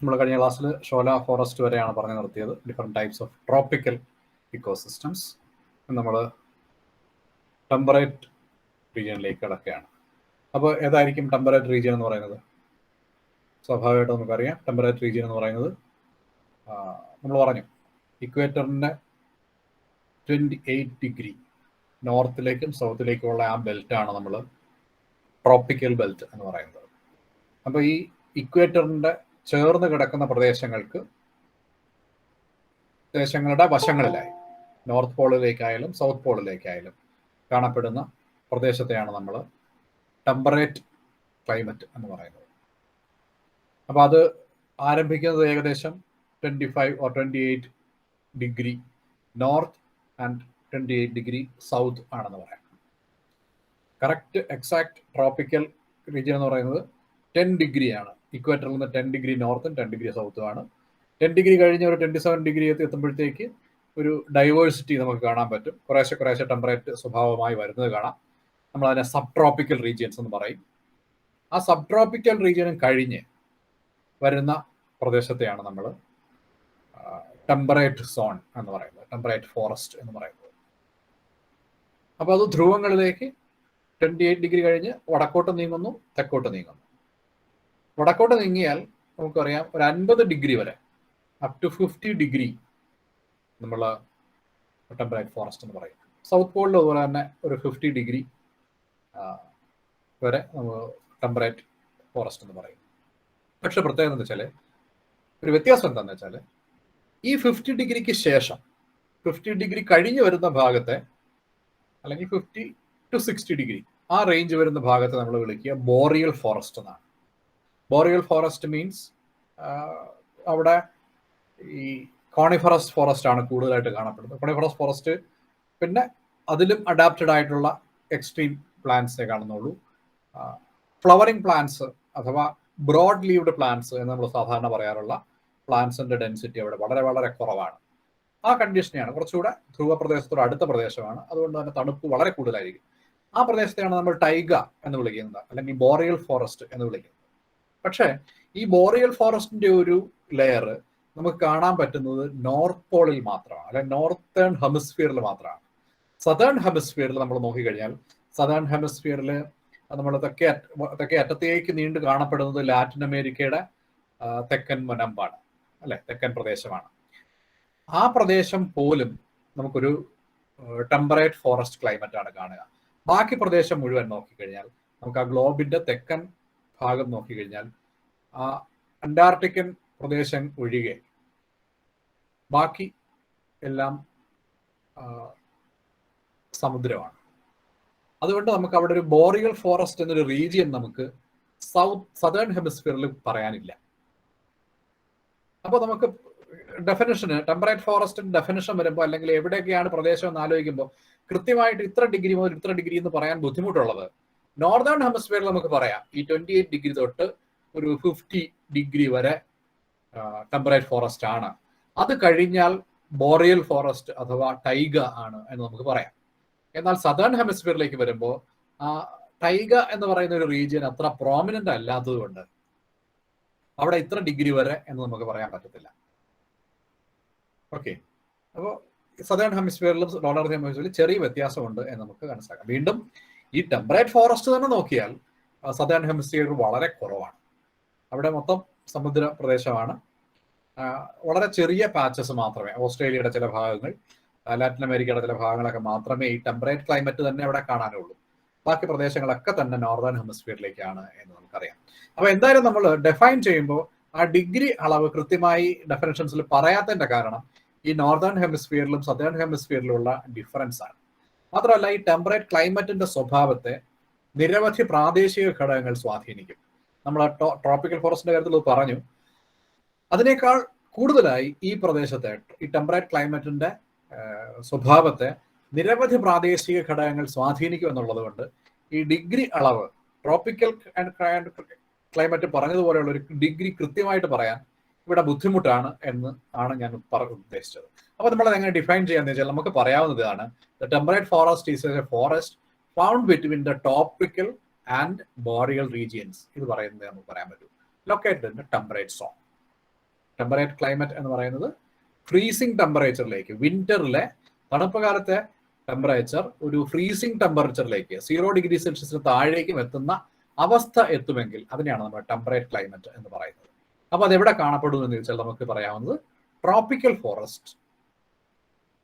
നമ്മൾ കഴിഞ്ഞ ക്ലാസ്സിൽ ഷോല ഫോറസ്റ്റ് വരെയാണ് പറഞ്ഞു നിർത്തിയത്, different types of tropical ecosystems. നമ്മൾ ടെമ്പറേറ്റ് റീജിയനിലേക്ക് കിടക്കുകയാണ്. അപ്പോൾ ഏതായിരിക്കും ടെമ്പറേറ്റ് റീജിയൻ എന്ന് പറയുന്നത്? സ്വാഭാവികമായിട്ടും നമുക്കറിയാം, ടെമ്പറേറ്റ് റീജിയൻ എന്ന് പറയുന്നത് നമ്മൾ പറഞ്ഞു ഇക്വേറ്ററിൻ്റെ 28 ഡിഗ്രി നോർത്തിലേക്കും സൗത്തിലേക്കുമുള്ള ആ ബെൽറ്റാണ് നമ്മൾ ട്രോപ്പിക്കൽ ബെൽറ്റ് എന്ന് പറയുന്നത്. അപ്പോൾ ഈ ഇക്വേറ്ററിൻ്റെ ചേർന്ന് കിടക്കുന്ന പ്രദേശങ്ങളുടെ വശങ്ങളിലായി നോർത്ത് പോളിലേക്കായാലും സൗത്ത് പോളിലേക്കായാലും കാണപ്പെടുന്ന പ്രദേശത്തെയാണ് നമ്മൾ ടെമ്പറേറ്റ് ക്ലൈമറ്റ് എന്ന് പറയുന്നത്. അപ്പോൾ അത് ആരംഭിക്കുന്നത് ഏകദേശം 25 or 28 degree north and 28 degree south ആണെന്ന് പറയാം. കറക്റ്റ് എക്സാക്ട് ട്രോപ്പിക്കൽ റീജിയൻ എന്ന് പറയുന്നത് 10 ഡിഗ്രിയാണ്. ഇക്വേറ്ററിൽ നിന്ന് 10 ഡിഗ്രി നോർത്തും 10 ഡിഗ്രി സൗത്തുമാണ്. 10 ഡിഗ്രി കഴിഞ്ഞ് ഒരു 27 ഡിഗ്രി എത്തുമ്പോഴത്തേക്ക് ഒരു ഡൈവേഴ്സിറ്റി നമുക്ക് കാണാൻ പറ്റും. കുറേശ്ശെ ടെമ്പറേറ്റ് സ്വഭാവമായി വരുന്നത് കാണാം. നമ്മൾ അതിനെ സബ് ട്രോപ്പിക്കൽ റീജിയൻസ് എന്ന് പറയും. ആ സബ് ട്രോപ്പിക്കൽ റീജിയനും കഴിഞ്ഞ് വരുന്ന പ്രദേശത്തെയാണ് നമ്മൾ ടെമ്പറേറ്റ് സോൺ എന്ന് പറയുന്നത്, ടെമ്പറേറ്റ് ഫോറസ്റ്റ് എന്ന് പറയുന്നത്. അപ്പോൾ അത് ധ്രുവങ്ങളിലേക്ക് 28 ഡിഗ്രി കഴിഞ്ഞ് വടക്കോട്ട് നീങ്ങുന്നു, തെക്കോട്ട് നീങ്ങുന്നു. വടക്കോട്ട് നീങ്ങിയാൽ നമുക്കറിയാം ഒരു 50 ഡിഗ്രി വരെ, അപ് ടു 50 ഡിഗ്രി നമ്മൾ ടെമ്പറേറ്റ് ഫോറസ്റ്റ് എന്ന് പറയും. സൗത്ത് പോളിൽ അതുപോലെ തന്നെ ഒരു 50 ഡിഗ്രി വരെ നമ്മൾ ടെമ്പറേറ്റ് ഫോറസ്റ്റ് എന്ന് പറയും. പക്ഷെ പ്രത്യേകത എന്താ വെച്ചാൽ, ഒരു വ്യത്യാസം എന്താണെന്ന് വെച്ചാൽ, ഈ 50 ഡിഗ്രിക്ക് ശേഷം 50 ഡിഗ്രി കഴിഞ്ഞ് വരുന്ന ഭാഗത്തെ, അല്ലെങ്കിൽ 50 to 60 ഡിഗ്രി ആ റേഞ്ച് വരുന്ന ഭാഗത്തെ നമ്മൾ വിളിക്കുക ബോറിയൽ ഫോറസ്റ്റ് എന്നാണ്. ബോറിയൽ ഫോറസ്റ്റ് മീൻസ് അവിടെ ഈ കോണിഫറസ് ഫോറസ്റ്റ് ആണ് കൂടുതലായിട്ട് കാണപ്പെടുന്നത്. കോണിഫറസ് ഫോറസ്റ്റ് പിന്നെ അതിലും അഡാപ്റ്റഡ് ആയിട്ടുള്ള എക്സ്ട്രീം പ്ലാന്റ്സേ കാണുന്നുള്ളൂ. ഫ്ലവറിംഗ് പ്ലാന്റ്സ് അഥവാ ബ്രോഡ് ലീവ്ഡ് പ്ലാന്റ്സ് എന്ന് നമ്മൾ സാധാരണ പറയാറുള്ള പ്ലാന്റ്സിന്റെ ഡെൻസിറ്റി അവിടെ വളരെ വളരെ കുറവാണ്. ആ കണ്ടീഷനെയാണ്, കുറച്ചുകൂടെ ധ്രുവ പ്രദേശത്തോട് അടുത്ത പ്രദേശമാണ്, അതുകൊണ്ട് തന്നെ തണുപ്പ് വളരെ കൂടുതലായിരിക്കും. ആ പ്രദേശത്തെയാണ് നമ്മൾ ടൈഗ എന്ന് വിളിക്കുന്നത്, അല്ലെങ്കിൽ ബോറിയൽ ഫോറസ്റ്റ് എന്ന് വിളിക്കുന്നത്. പക്ഷേ ഈ ബോറിയൽ ഫോറസ്റ്റിന്റെ ഒരു ലെയർ നമുക്ക് കാണാൻ പറ്റുന്നത് നോർത്ത് പോളിൽ മാത്രമാണ്, അല്ലെങ്കിൽ നോർത്തേൺ ഹെമിസ്ഫിയറിൽ മാത്രമാണ്. സതേൺ ഹെമിസ്ഫിയറിൽ നമ്മൾ നോക്കിക്കഴിഞ്ഞാൽ, സതേൺ ഹെമിസ്ഫിയറിൽ നമ്മൾ തെക്കേ അറ്റത്തേക്ക് നീണ്ടു കാണപ്പെടുന്നത് ലാറ്റിൻ അമേരിക്കയുടെ തെക്കൻ മുനമ്പാണ്, അല്ലെ, തെക്കൻ പ്രദേശമാണ്. ആ പ്രദേശം പോലും നമുക്കൊരു ടെമ്പറേറ്റ് ഫോറസ്റ്റ് ക്ലൈമറ്റ് ആണ് കാണുക. ബാക്കി പ്രദേശം മുഴുവൻ നോക്കിക്കഴിഞ്ഞാൽ, നമുക്ക് ആ ഗ്ലോബിന്റെ തെക്കൻ ഭാഗം നോക്കിക്കഴിഞ്ഞാൽ, ആ അന്റാർട്ടിക്കൻ പ്രദേശം ഒഴികെ ബാക്കി എല്ലാം സമുദ്രമാണ്. അതുകൊണ്ട് നമുക്ക് അവിടെ ഒരു ബോറിയൽ ഫോറസ്റ്റ് എന്നൊരു റീജിയൻ നമുക്ക് സതേൺ ഹെമിസ്ഫിയറിൽ പറയാനില്ല. അപ്പോൾ നമുക്ക് ഡെഫിനിഷന്, ടെമ്പറേറ്റ് ഫോറസ്റ്റിന്റെ ഡെഫിനിഷൻ വരുമ്പോൾ, അല്ലെങ്കിൽ എവിടെയൊക്കെയാണ് പ്രദേശം എന്ന് ആലോചിക്കുമ്പോൾ കൃത്യമായിട്ട് ഇത്ര ഡിഗ്രി മുതൽ ഇത്ര ഡിഗ്രി എന്ന് പറയാൻ ബുദ്ധിമുട്ടുള്ളത് നോർത്തേൺ ഹെമിസ്ഫിയറിൽ നമുക്ക് പറയാം. ഈ 28 ഡിഗ്രി തൊട്ട് ഒരു 50 ഡിഗ്രി വരെ ടെമ്പറേറ്റ് ഫോറസ്റ്റ് ആണ്. അത് കഴിഞ്ഞാൽ ബോറിയൽ ഫോറസ്റ്റ് അഥവാ ടൈഗ ആണ് എന്ന് നമുക്ക് പറയാം. എന്നാൽ സതേൺ ഹെമിസ്ഫിയറിലേക്ക് വരുമ്പോൾ ആ ടൈഗ എന്ന് പറയുന്ന ഒരു റീജിയൻ അത്ര പ്രോമിനന്റ് അല്ലാത്തത് കൊണ്ട് അവിടെ ഇത്ര ഡിഗ്രി വരെ എന്ന് നമുക്ക് പറയാൻ പറ്റത്തില്ല. ഓക്കെ, അപ്പോൾ സതേൺ ഹെമിസ്ഫിയറിലും നോർത്തേൺ ഹെമിസ്ഫിയറിലും ചെറിയ വ്യത്യാസമുണ്ട് എന്ന് നമുക്ക് മനസ്സിലാക്കാം. വീണ്ടും ഈ ടെമ്പറേറ്റ് ഫോറസ്റ്റ് തന്നെ നോക്കിയാൽ സതേൺ ഹെമിസ്ഫിയർ വളരെ കുറവാണ്. അവിടെ മൊത്തം സമുദ്ര പ്രദേശമാണ്. വളരെ ചെറിയ പാച്ചസ് മാത്രമേ, ഓസ്ട്രേലിയയുടെ ചില ഭാഗങ്ങൾ, ലാറ്റിൻ അമേരിക്കയുടെ ചില ഭാഗങ്ങളൊക്കെ മാത്രമേ ഈ ടെമ്പറേറ്റ് ക്ലൈമറ്റ് തന്നെ അവിടെ കാണാനുള്ളൂ. ബാക്കി പ്രദേശങ്ങളൊക്കെ തന്നെ നോർത്തേൺ ഹെമിസ്ഫിയറിലേക്കാണ് എന്ന് നമുക്കറിയാം. അപ്പോൾ എന്തായാലും നമ്മൾ ഡിഫൈൻ ചെയ്യുമ്പോൾ ആ ഡിഗ്രി അളവ് കൃത്യമായി ഡെഫിനിഷൻസിൽ പറയാത്തതിന്റെ കാരണം ഈ നോർത്തേൺ ഹെമിസ്ഫിയറിലും സതേൺ ഹെമിസ്ഫിയറിലുള്ള ഡിഫറൻസ് ആണ്. മാത്രമല്ല, ഈ ടെമ്പറേറ്റ് ക്ലൈമറ്റിന്റെ സ്വഭാവത്തെ നിരവധി പ്രാദേശിക ഘടകങ്ങൾ സ്വാധീനിക്കും. നമ്മൾ ട്രോപ്പിക്കൽ ഫോറസ്റ്റിന്റെ കാര്യത്തിൽ പറഞ്ഞു. അതിനേക്കാൾ കൂടുതലായി ഈ പ്രദേശത്തെ, ഈ ടെമ്പറേറ്റ് ക്ലൈമറ്റിന്റെ സ്വഭാവത്തെ നിരവധി പ്രാദേശിക ഘടകങ്ങൾ സ്വാധീനിക്കും എന്നുള്ളത് കൊണ്ട് ഈ ഡിഗ്രി അളവ്, ട്രോപ്പിക്കൽ ക്ലൈമറ്റ് പറഞ്ഞതുപോലെയുള്ള ഒരു ഡിഗ്രി കൃത്യമായിട്ട് പറയാൻ ഇവിടെ ബുദ്ധിമുട്ടാണ് എന്ന് ആണ് ഞാൻ ഉദ്ദേശിച്ചത്. അപ്പോൾ നമ്മൾ എങ്ങനെ ഡിഫൈൻ ചെയ്യാന്ന് വെച്ചാൽ, നമുക്ക് പറയാവുന്നതാണ് the temperate forest is A forest found between the tropical and boreal regions. ഇത് പറയുന്നത് നമുക്ക് പറയാൻ പറ്റും, located in the temperate zone. Temperate climate എന്ന് പറയുന്നത് ഫ്രീസിങ് ടെമ്പറേച്ചറിലേക്ക്, വിന്ററിലെ തണുപ്പ് കാലത്തെ ടെമ്പറേച്ചർ ഒരു ഫ്രീസിങ് ടെമ്പറേച്ചറിലേക്ക് 0 ഡിഗ്രി സെൽഷ്യസിന് താഴേക്കും എത്തുന്ന അവസ്ഥ എത്തുമെങ്കിൽ അതിനെയാണ് നമ്മൾ ടെമ്പറേറ്റ് ക്ലൈമറ്റ് എന്ന് പറയുന്നത്. അപ്പൊ അതെവിടെ കാണപ്പെടുന്നു എന്ന് ചോദിച്ചാൽ നമുക്ക് പറയാവുന്നത് ട്രോപ്പിക്കൽ ഫോറസ്റ്റ്,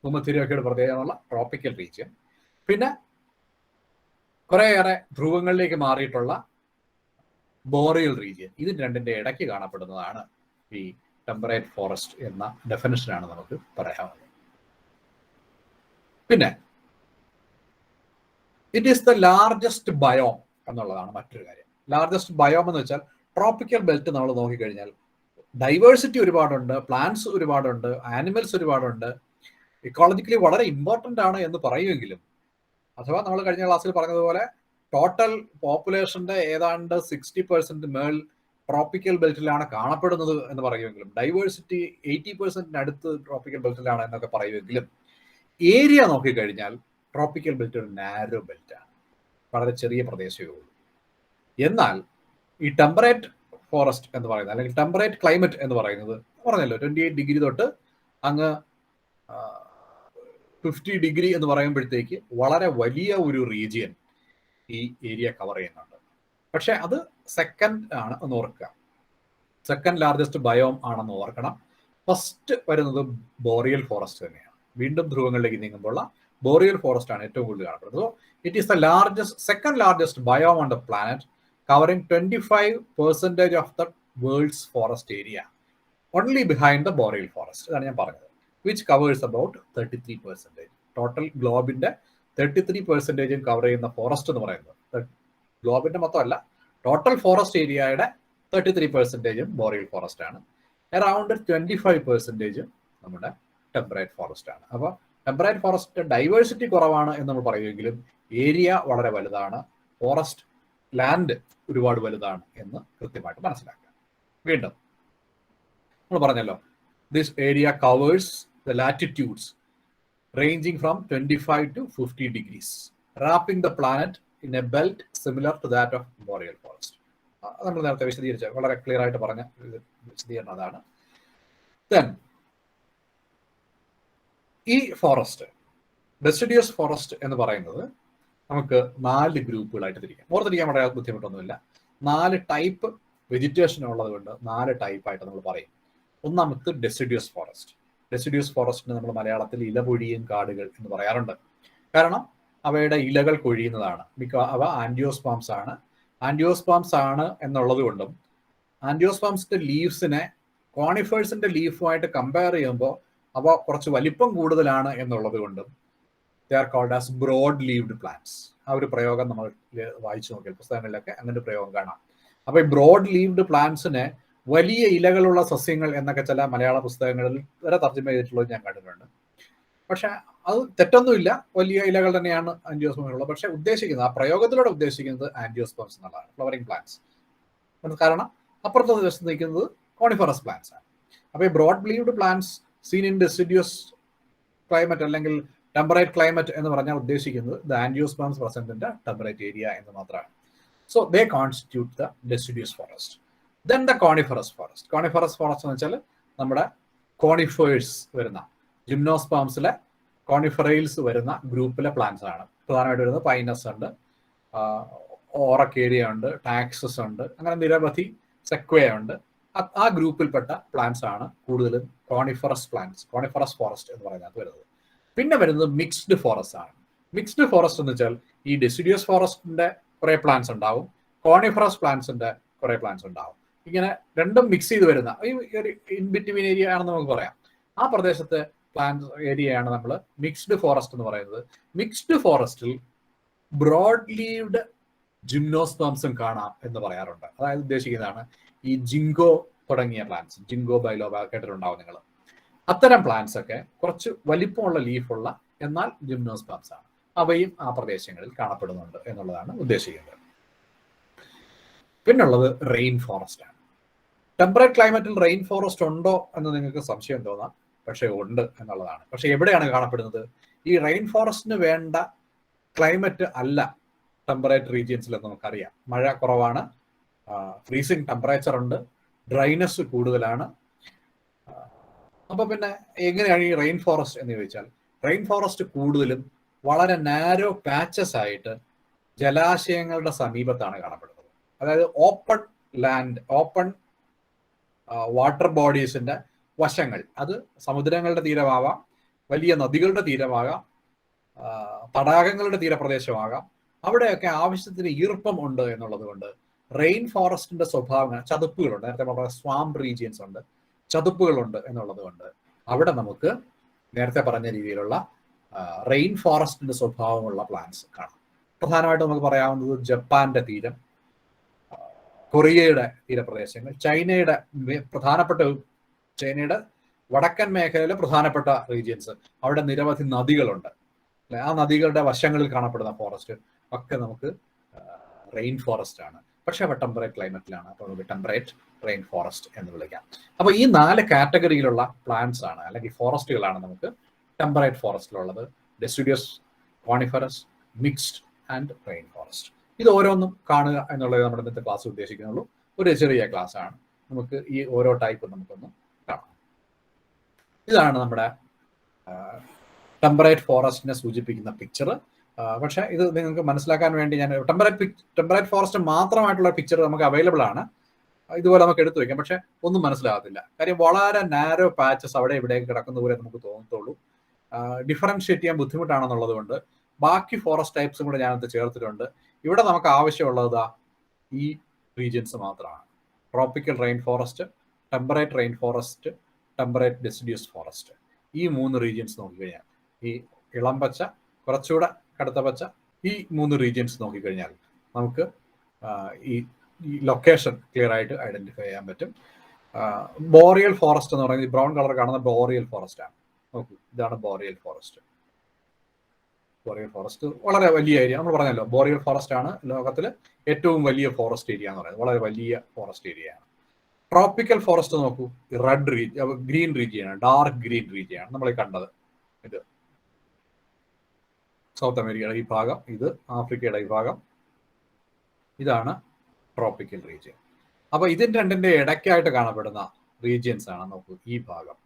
ഭൂമധ്യരേഖയുടെ പ്രത്യേകതയുള്ള ട്രോപ്പിക്കൽ റീജിയൻ, പിന്നെ കുറേയേറെ ധ്രുവങ്ങളിലേക്ക് മാറിയിട്ടുള്ള ബോറിയൽ റീജിയൻ, ഇതിന് രണ്ടിന്റെ ഇടയ്ക്ക് കാണപ്പെടുന്നതാണ് ഈ ടെമ്പറേറ്റ് ഫോറസ്റ്റ് എന്ന ഡെഫിനിഷനാണ് നമുക്ക് പറയാവുന്നത്. പിന്നെ it is the largest biome എന്നുള്ളതാണ് മറ്റൊരു കാര്യം. ലാർജസ്റ്റ് ബയോം എന്ന് വെച്ചാൽ ട്രോപ്പിക്കൽ ബെൽറ്റ് നമ്മൾ നോക്കിക്കഴിഞ്ഞാൽ ഡൈവേഴ്സിറ്റി ഒരുപാടുണ്ട്, പ്ലാന്റ്സ് ഒരുപാടുണ്ട്, ആനിമൽസ് ഒരുപാടുണ്ട്, ഇക്കോളജിക്കലി വളരെ ഇമ്പോർട്ടൻ്റ് ആണ് എന്ന് പറയുമെങ്കിലും, അഥവാ നമ്മൾ കഴിഞ്ഞ ക്ലാസ്സിൽ പറഞ്ഞതുപോലെ ടോട്ടൽ പോപ്പുലേഷന്റെ ഏതാണ്ട് 60% മേൽ ട്രോപ്പിക്കൽ ബെൽറ്റിലാണ് കാണപ്പെടുന്നത് എന്ന് പറയുമെങ്കിലും, ഡൈവേഴ്സിറ്റി 80% അടുത്ത് ട്രോപ്പിക്കൽ ബെൽറ്റിലാണ് എന്നൊക്കെ പറയുമെങ്കിലും, ഏരിയ നോക്കിക്കഴിഞ്ഞാൽ ട്രോപ്പിക്കൽ ബെൽറ്റ് ഒരു നാരോ ബെൽറ്റാണ്, വളരെ ചെറിയ പ്രദേശമേ ഉള്ളൂ. എന്നാൽ ഈ ടെമ്പറേറ്റ് ഫോറസ്റ്റ് എന്ന് പറയുന്നത് അല്ലെങ്കിൽ ടെമ്പറേറ്റ് ക്ലൈമറ്റ് എന്ന് പറയുന്നത് പറഞ്ഞല്ലോ 28 ഡിഗ്രി തൊട്ട് അങ്ങ് 50 ഡിഗ്രി എന്ന് പറയുമ്പോഴത്തേക്ക് വളരെ വലിയ ഒരു റീജിയൻ ഈ ഏരിയ കവർ ചെയ്യുന്നുണ്ട്. പക്ഷെ അത് സെക്കൻഡ് ആണ് എന്ന് ഓർക്കുക, സെക്കൻഡ് ലാർജസ്റ്റ് ബയോം ആണെന്ന് ഓർക്കണം. ഫസ്റ്റ് വരുന്നത് ബോറിയൽ ഫോറസ്റ്റ് തന്നെയാണ്. വീണ്ടും ധ്രുവങ്ങളിലേക്ക് നീങ്ങുമ്പോൾ ബോറിയൽ ഫോറസ്റ്റ് ആണ് ഏറ്റവും കൂടുതൽ കാണപ്പെടുന്നത്. It is the second largest biome on the planet, covering 25% of the world's forest area, only behind the boreal forest. ഇതാണ് ഞാൻ പറഞ്ഞത്. Which covers about 33%. ടോട്ടൽ ഗ്ലോബിന്റെ 33% കവർ ചെയ്യുന്ന ഫോറസ്റ്റ് എന്ന് പറയുന്നത്, ഗ്ലോബിന്റെ മൊത്തമല്ല, ടോട്ടൽ ഫോറസ്റ്റ് ഏരിയയുടെ 33% ബോറിയൽ ഫോറസ്റ്റ് ആണ്. അറൌണ്ട് 25% നമ്മുടെ ടെമ്പറേറ്റ് ഫോറസ്റ്റ് ആണ്. അപ്പോൾ ടെമ്പറേറ്റ് ഫോറസ്റ്റ് ഡൈവേഴ്സിറ്റി കുറവാണ് എന്ന് നമ്മൾ പറയുമെങ്കിലും ഏരിയ വളരെ വലുതാണ്, ഫോറസ്റ്റ് ലാൻഡ് ഒരുപാട് വലുതാണ് എന്ന് കൃത്യമായിട്ട് മനസ്സിലാക്കുക. വീണ്ടും നമ്മൾ പറഞ്ഞല്ലോ, this area covers the latitudes ranging from 25 to 50 degrees, wrapping the planet in a belt similar to that of boreal forest. നമ്മൾ നേരത്തെ വിശദീകരിച്ച വളരെ ക്ലിയർ ആയിട്ട് പറഞ്ഞ വിശദീകരണം അതാണ്. ദെൻ ഈ ഫോറസ്റ്റ്, ഡെസിഡിയസ് ഫോറസ്റ്റ് എന്ന് പറയുന്നത് നമുക്ക് 4 ഗ്രൂപ്പുകളായിട്ട് തിരിക്കാം. ഓർത്തിരിക്കാൻ വളരെ ബുദ്ധിമുട്ടൊന്നുമില്ല. 4 ടൈപ്പ് വെജിറ്റേഷൻ ഉള്ളത് കൊണ്ട് 4 ടൈപ്പായിട്ട് നമ്മൾ പറയും. ഒന്നാമത്തെ ഡെസിഡിയസ് ഫോറസ്റ്റ്. ഡെസിഡിയസ് ഫോറസ്റ്റിന് നമ്മൾ മലയാളത്തിൽ ഇലപൊഴിയും കാടുകൾ എന്ന് പറയാറുണ്ട്. കാരണം അവയുടെ ഇലകൾ കൊഴിയുന്നതാണ്. അവ ആൻജിയോസ്പാംസ് ആണ്. ആൻജിയോസ്പാംസ് ആണ് എന്നുള്ളത് കൊണ്ടും ആൻജിയോസ്പാംസിന്റെ ലീവ്സിനെ കോണിഫേഴ്സിന്റെ ലീഫുമായിട്ട് കമ്പയർ ചെയ്യുമ്പോൾ അവ കുറച്ച് വലിപ്പം കൂടുതലാണ് എന്നുള്ളത് കൊണ്ടും they are called as broad leaved plants. ആ ഒരു പ്രയോഗം നമ്മൾ വായിച്ചു നോക്കിയാൽ പുസ്തകങ്ങളിലൊക്കെ അങ്ങനെ ഒരു പ്രയോഗം കാണാം. അപ്പൊ ഈ ബ്രോഡ് ലീവ്ഡ് പ്ലാന്റ്സിനെ വലിയ ഇലകളുള്ള സസ്യങ്ങൾ എന്നൊക്കെ ചില മലയാള പുസ്തകങ്ങളിൽ വരെ തർജ്ജമ ചെയ്തിട്ടുള്ളത് ഞാൻ കണ്ടിട്ടുണ്ട്. പക്ഷെ അത് തെറ്റൊന്നുമില്ല, വലിയ ഇലകൾ തന്നെയാണ് ആൻജിയോസ്പേമുള്ളത്. പക്ഷെ ഉദ്ദേശിക്കുന്നത്, ആ പ്രയോഗത്തിലൂടെ ഉദ്ദേശിക്കുന്നത് ആൻജിയോസ്പേംസ് എന്നുള്ളതാണ്, ഫ്ലവറിംഗ് പ്ലാന്റ്സ്. കാരണം അപ്പുറത്തെ ദിവസം നിൽക്കുന്നത് കോണിഫറസ് പ്ലാന്റ്സ് ആണ്. അപ്പൊ ഈ broad leaved plants seen in deciduous climate അല്ലെങ്കിൽ ടെമ്പറേറ്റ് ക്ലൈമറ്റ് എന്ന് പറഞ്ഞാൽ ഉദ്ദേശിക്കുന്നത് the angiosperms present in the temperate area എന്ന് മാത്രമാണ്. So they constitute the deciduous forest. Then the coniferous forest. Coniferous forest എന്ന് വെച്ചാൽ നമ്മുടെ കോണിഫേഴ്സ് വരുന്ന, ജിംനോസ്പാംസിലെ കോണിഫറൈൽസ് വരുന്ന ഗ്രൂപ്പിലെ പ്ലാന്റ്സ് ആണ്. പ്രധാനമായിട്ട് വരുന്നത് പൈനസ് ഉണ്ട്, ഓറക്കേരിയ ഉണ്ട്, ടാക്സസ് ഉണ്ട്, അങ്ങനെ നിരവധി സെക്വയ ഉണ്ട്. ആ ഗ്രൂപ്പിൽപ്പെട്ട പ്ലാന്റ്സ് ആണ് കൂടുതലും കോണിഫറസ് പ്ലാന്റ്സ്, കോണിഫറസ് ഫോറസ്റ്റ് എന്ന് പറയുന്നത് വരുന്നത്. പിന്നെ വരുന്നത് മിക്സ്ഡ് ഫോറസ്റ്റ് ആണ്. മിക്സ്ഡ് ഫോറസ്റ്റ് എന്ന് വെച്ചാൽ ഈ ഡെസിഡിയസ് ഫോറസ്റ്റിന്റെ കുറെ പ്ലാന്റ്സ് ഉണ്ടാവും, കോണിഫറസ് പ്ലാന്റ്സിന്റെ കുറെ പ്ലാന്റ്സ് ഉണ്ടാവും. ഇങ്ങനെ രണ്ടും മിക്സ് ചെയ്ത് വരുന്ന ഈ ഒരു ഇൻ ബിറ്റ്വീൻ ഏരിയ ആണെന്ന് നമുക്ക് പറയാം. ആ പ്രദേശത്തെ പ്ലാന്റ് ഏരിയയാണ് നമ്മൾ മിക്സ്ഡ് ഫോറസ്റ്റ് എന്ന് പറയുന്നത്. മിക്സ്ഡ് ഫോറസ്റ്റിൽ ബ്രോഡ് ലീവ്ഡ് ജിംനോസ്പേംസും കാണാം എന്ന് പറയാറുണ്ട്. അതായത് ഉദ്ദേശിക്കുന്നതാണ് ഈ ജിങ്കോ തുടങ്ങിയ പ്ലാന്റ്സ്, ജിങ്കോ ബൈലോബ കേട്ടിട്ടുണ്ടാവും നിങ്ങൾ. അത്തരം പ്ലാന്റ്സ് ഒക്കെ കുറച്ച് വലിപ്പമുള്ള ലീഫുള്ള എന്നാൽ ജിംനോസ്പേംസ് ആണ്. അവയും ആ പ്രദേശങ്ങളിൽ കാണപ്പെടുന്നുണ്ട് എന്നുള്ളതാണ് ഉദ്ദേശിക്കുന്നത്. പിന്നുള്ളത് റെയിൻ ഫോറസ്റ്റ് ആണ്. ടെമ്പറേറ്റ് ക്ലൈമറ്റിൽ റെയിൻ ഫോറസ്റ്റ് ഉണ്ടോ എന്ന് നിങ്ങൾക്ക് സംശയം തോന്നാം, പക്ഷേ ഉണ്ട് എന്നുള്ളതാണ്. പക്ഷെ എവിടെയാണ് കാണപ്പെടുന്നത്? ഈ റെയിൻ ഫോറസ്റ്റിന് വേണ്ട ക്ലൈമറ്റ് അല്ല ടെമ്പറേറ്റ് റീജിയൻസിൽ എന്ന് നമുക്കറിയാം. മഴ കുറവാണ്, ഫ്രീസിങ് ടെമ്പറേച്ചർ ഉണ്ട്, ഡ്രൈനെസ് കൂടുതലാണ്, അപ്പൊ പിന്നെ എങ്ങനെയാണ് ഈ റെയിൻ ഫോറസ്റ്റ് എന്ന് ചോദിച്ചാൽ, റെയിൻ ഫോറസ്റ്റ് കൂടുതലും വളരെ നാരോ പാച്ചസ് ആയിട്ട് ജലാശയങ്ങളുടെ സമീപത്താണ് കാണപ്പെടുന്നത്. അതായത് ഓപ്പൺ ലാൻഡ്, ഓപ്പൺ വാട്ടർ ബോഡീസിന്റെ വശങ്ങൾ, അത് സമുദ്രങ്ങളുടെ തീരമാവാം, വലിയ നദികളുടെ തീരമാകാം, തടാകങ്ങളുടെ തീരപ്രദേശമാകാം, അവിടെയൊക്കെ ആവശ്യത്തിന് ഈർപ്പം ഉണ്ട് എന്നുള്ളത് കൊണ്ട് റെയിൻ ഫോറസ്റ്റിന്റെ സ്വഭാവങ്ങൾ, ചതുപ്പുകളുണ്ട്, നേരത്തെ പറഞ്ഞ സ്വാംപ് റീജിയൻസ് ഉണ്ട്, ചതുപ്പുകളുണ്ട് എന്നുള്ളത് കൊണ്ട് അവിടെ നമുക്ക് നേരത്തെ പറഞ്ഞ രീതിയിലുള്ള റെയിൻ ഫോറസ്റ്റിന്റെ സ്വഭാവമുള്ള പ്ലാന്റ്സ് കാണാം. പ്രധാനമായിട്ടും നമുക്ക് പറയാവുന്നത് ജപ്പാന്റെ തീരം, കൊറിയയുടെ തീരപ്രദേശങ്ങൾ, ചൈനയുടെ വടക്കൻ മേഖലയിലെ പ്രധാനപ്പെട്ട റീജിയൻസ്, അവിടെ നിരവധി നദികളുണ്ട്. ആ നദികളുടെ വശങ്ങളിൽ കാണപ്പെടുന്ന ഫോറസ്റ്റ് ഒക്കെ നമുക്ക് റെയിൻ ഫോറസ്റ്റ് ആണ്. പക്ഷെ അവ ടെമ്പറേറ്റ് ക്ലൈമറ്റിലാണ്. അപ്പോൾ നമുക്ക് ടെമ്പറേറ്റ് റെയിൻ ഫോറസ്റ്റ് എന്ന് വിളിക്കാം. അപ്പൊ ഈ 4 കാറ്റഗറിയിലുള്ള പ്ലാന്റ്സ് ആണ് അല്ലെങ്കിൽ ഫോറസ്റ്റുകളാണ് നമുക്ക് ടെമ്പറേറ്റ് ഫോറസ്റ്റിലുള്ളത്: deciduous, coniferous, mixed and rain forest. ഇത് ഓരോന്നും കാണുക എന്നുള്ളത് നമ്മുടെ ഇന്നത്തെ ക്ലാസ് ഉദ്ദേശിക്കുന്നുള്ളൂ. ഒരു ചെറിയ ക്ലാസ് ആണ്. നമുക്ക് ഈ ഓരോ ടൈപ്പ് നമുക്കൊന്ന് കാണാം. ഇതാണ് നമ്മുടെ ടെമ്പറേറ്റ് ഫോറസ്റ്റിനെ സൂചിപ്പിക്കുന്ന പിക്ചർ. പക്ഷെ ഇത് നിങ്ങൾക്ക് മനസ്സിലാക്കാൻ വേണ്ടി ഞാൻ ടെമ്പറേറ്റ് ഫോറസ്റ്റ് മാത്രമായിട്ടുള്ള പിക്ചർ നമുക്ക് അവൈലബിൾ ആണ്. ഇതുപോലെ നമുക്ക് എടുത്തു വയ്ക്കാം. പക്ഷെ ഒന്നും മനസ്സിലാകത്തില്ല. കാര്യം വളരെ നാരോ പാച്ചസ് അവിടെ ഇവിടെ കിടക്കുന്ന പോലെ നമുക്ക് തോന്നത്തുള്ളൂ. ഡിഫറൻഷിയേറ്റ് ചെയ്യാൻ ബുദ്ധിമുട്ടാണെന്നുള്ളത് കൊണ്ട് ബാക്കി ഫോറസ്റ്റ് ടൈപ്സും കൂടെ ഞാനത് ചേർത്തിട്ടുണ്ട്. ഇവിടെ നമുക്ക് ആവശ്യമുള്ളത് ഈ റീജിയൻസ് മാത്രമാണ്: tropical rain forest, temperate rain forest, temperate deciduous forest. ഈ 3 റീജിയൻസ് നോക്കിക്കഴിഞ്ഞാൽ, ഈ ഇളം പച്ച, കുറച്ചുകൂടെ കടുത്ത പച്ച, ഈ 3 റീജിയൻസ് നോക്കിക്കഴിഞ്ഞാൽ നമുക്ക് ഈ ലൊക്കേഷൻ ക്ലിയർ ആയിട്ട് ഐഡന്റിഫൈ ചെയ്യാൻ പറ്റും. ബോറിയൽ ഫോറസ്റ്റ് എന്ന് പറയുന്നത് ബ്രൗൺ കളർ കാണുന്ന ബോറിയൽ ഫോറസ്റ്റ് ആണ്. നോക്കൂ, ഇതാണ് ബോറിയൽ ഫോറസ്റ്റ്. ബോറിയൽ ഫോറസ്റ്റ് വളരെ വലിയ ഏരിയ. നമ്മൾ പറഞ്ഞല്ലോ, ബോറിയൽ ഫോറസ്റ്റ് ആണ് ലോകത്തിൽ ഏറ്റവും വലിയ ഫോറസ്റ്റ് ഏരിയ എന്ന് പറയുന്നത്. വളരെ വലിയ ഫോറസ്റ്റ് ഏരിയയാണ്. ട്രോപ്പിക്കൽ ഫോറസ്റ്റ് നോക്കൂ, ഗ്രീൻ റീജിയൻ ആണ്, ഡാർക്ക് ഗ്രീൻ റീജിയൻ ആണ് നമ്മൾ കണ്ടത്. ഇത് സൗത്ത് അമേരിക്കയുടെ ഈ ഭാഗം, ഇത് ആഫ്രിക്കയുടെ ഈ ഭാഗം, ഇതാണ് ട്രോപ്പിക്കൽ റീജിയൻ. അപ്പൊ ഇതിന്റെ രണ്ടിന്റെ ഇടയ്ക്കായിട്ട് കാണപ്പെടുന്ന റീജിയൻസ് ആണ് നോക്കൂ, ഈ ഭാഗം.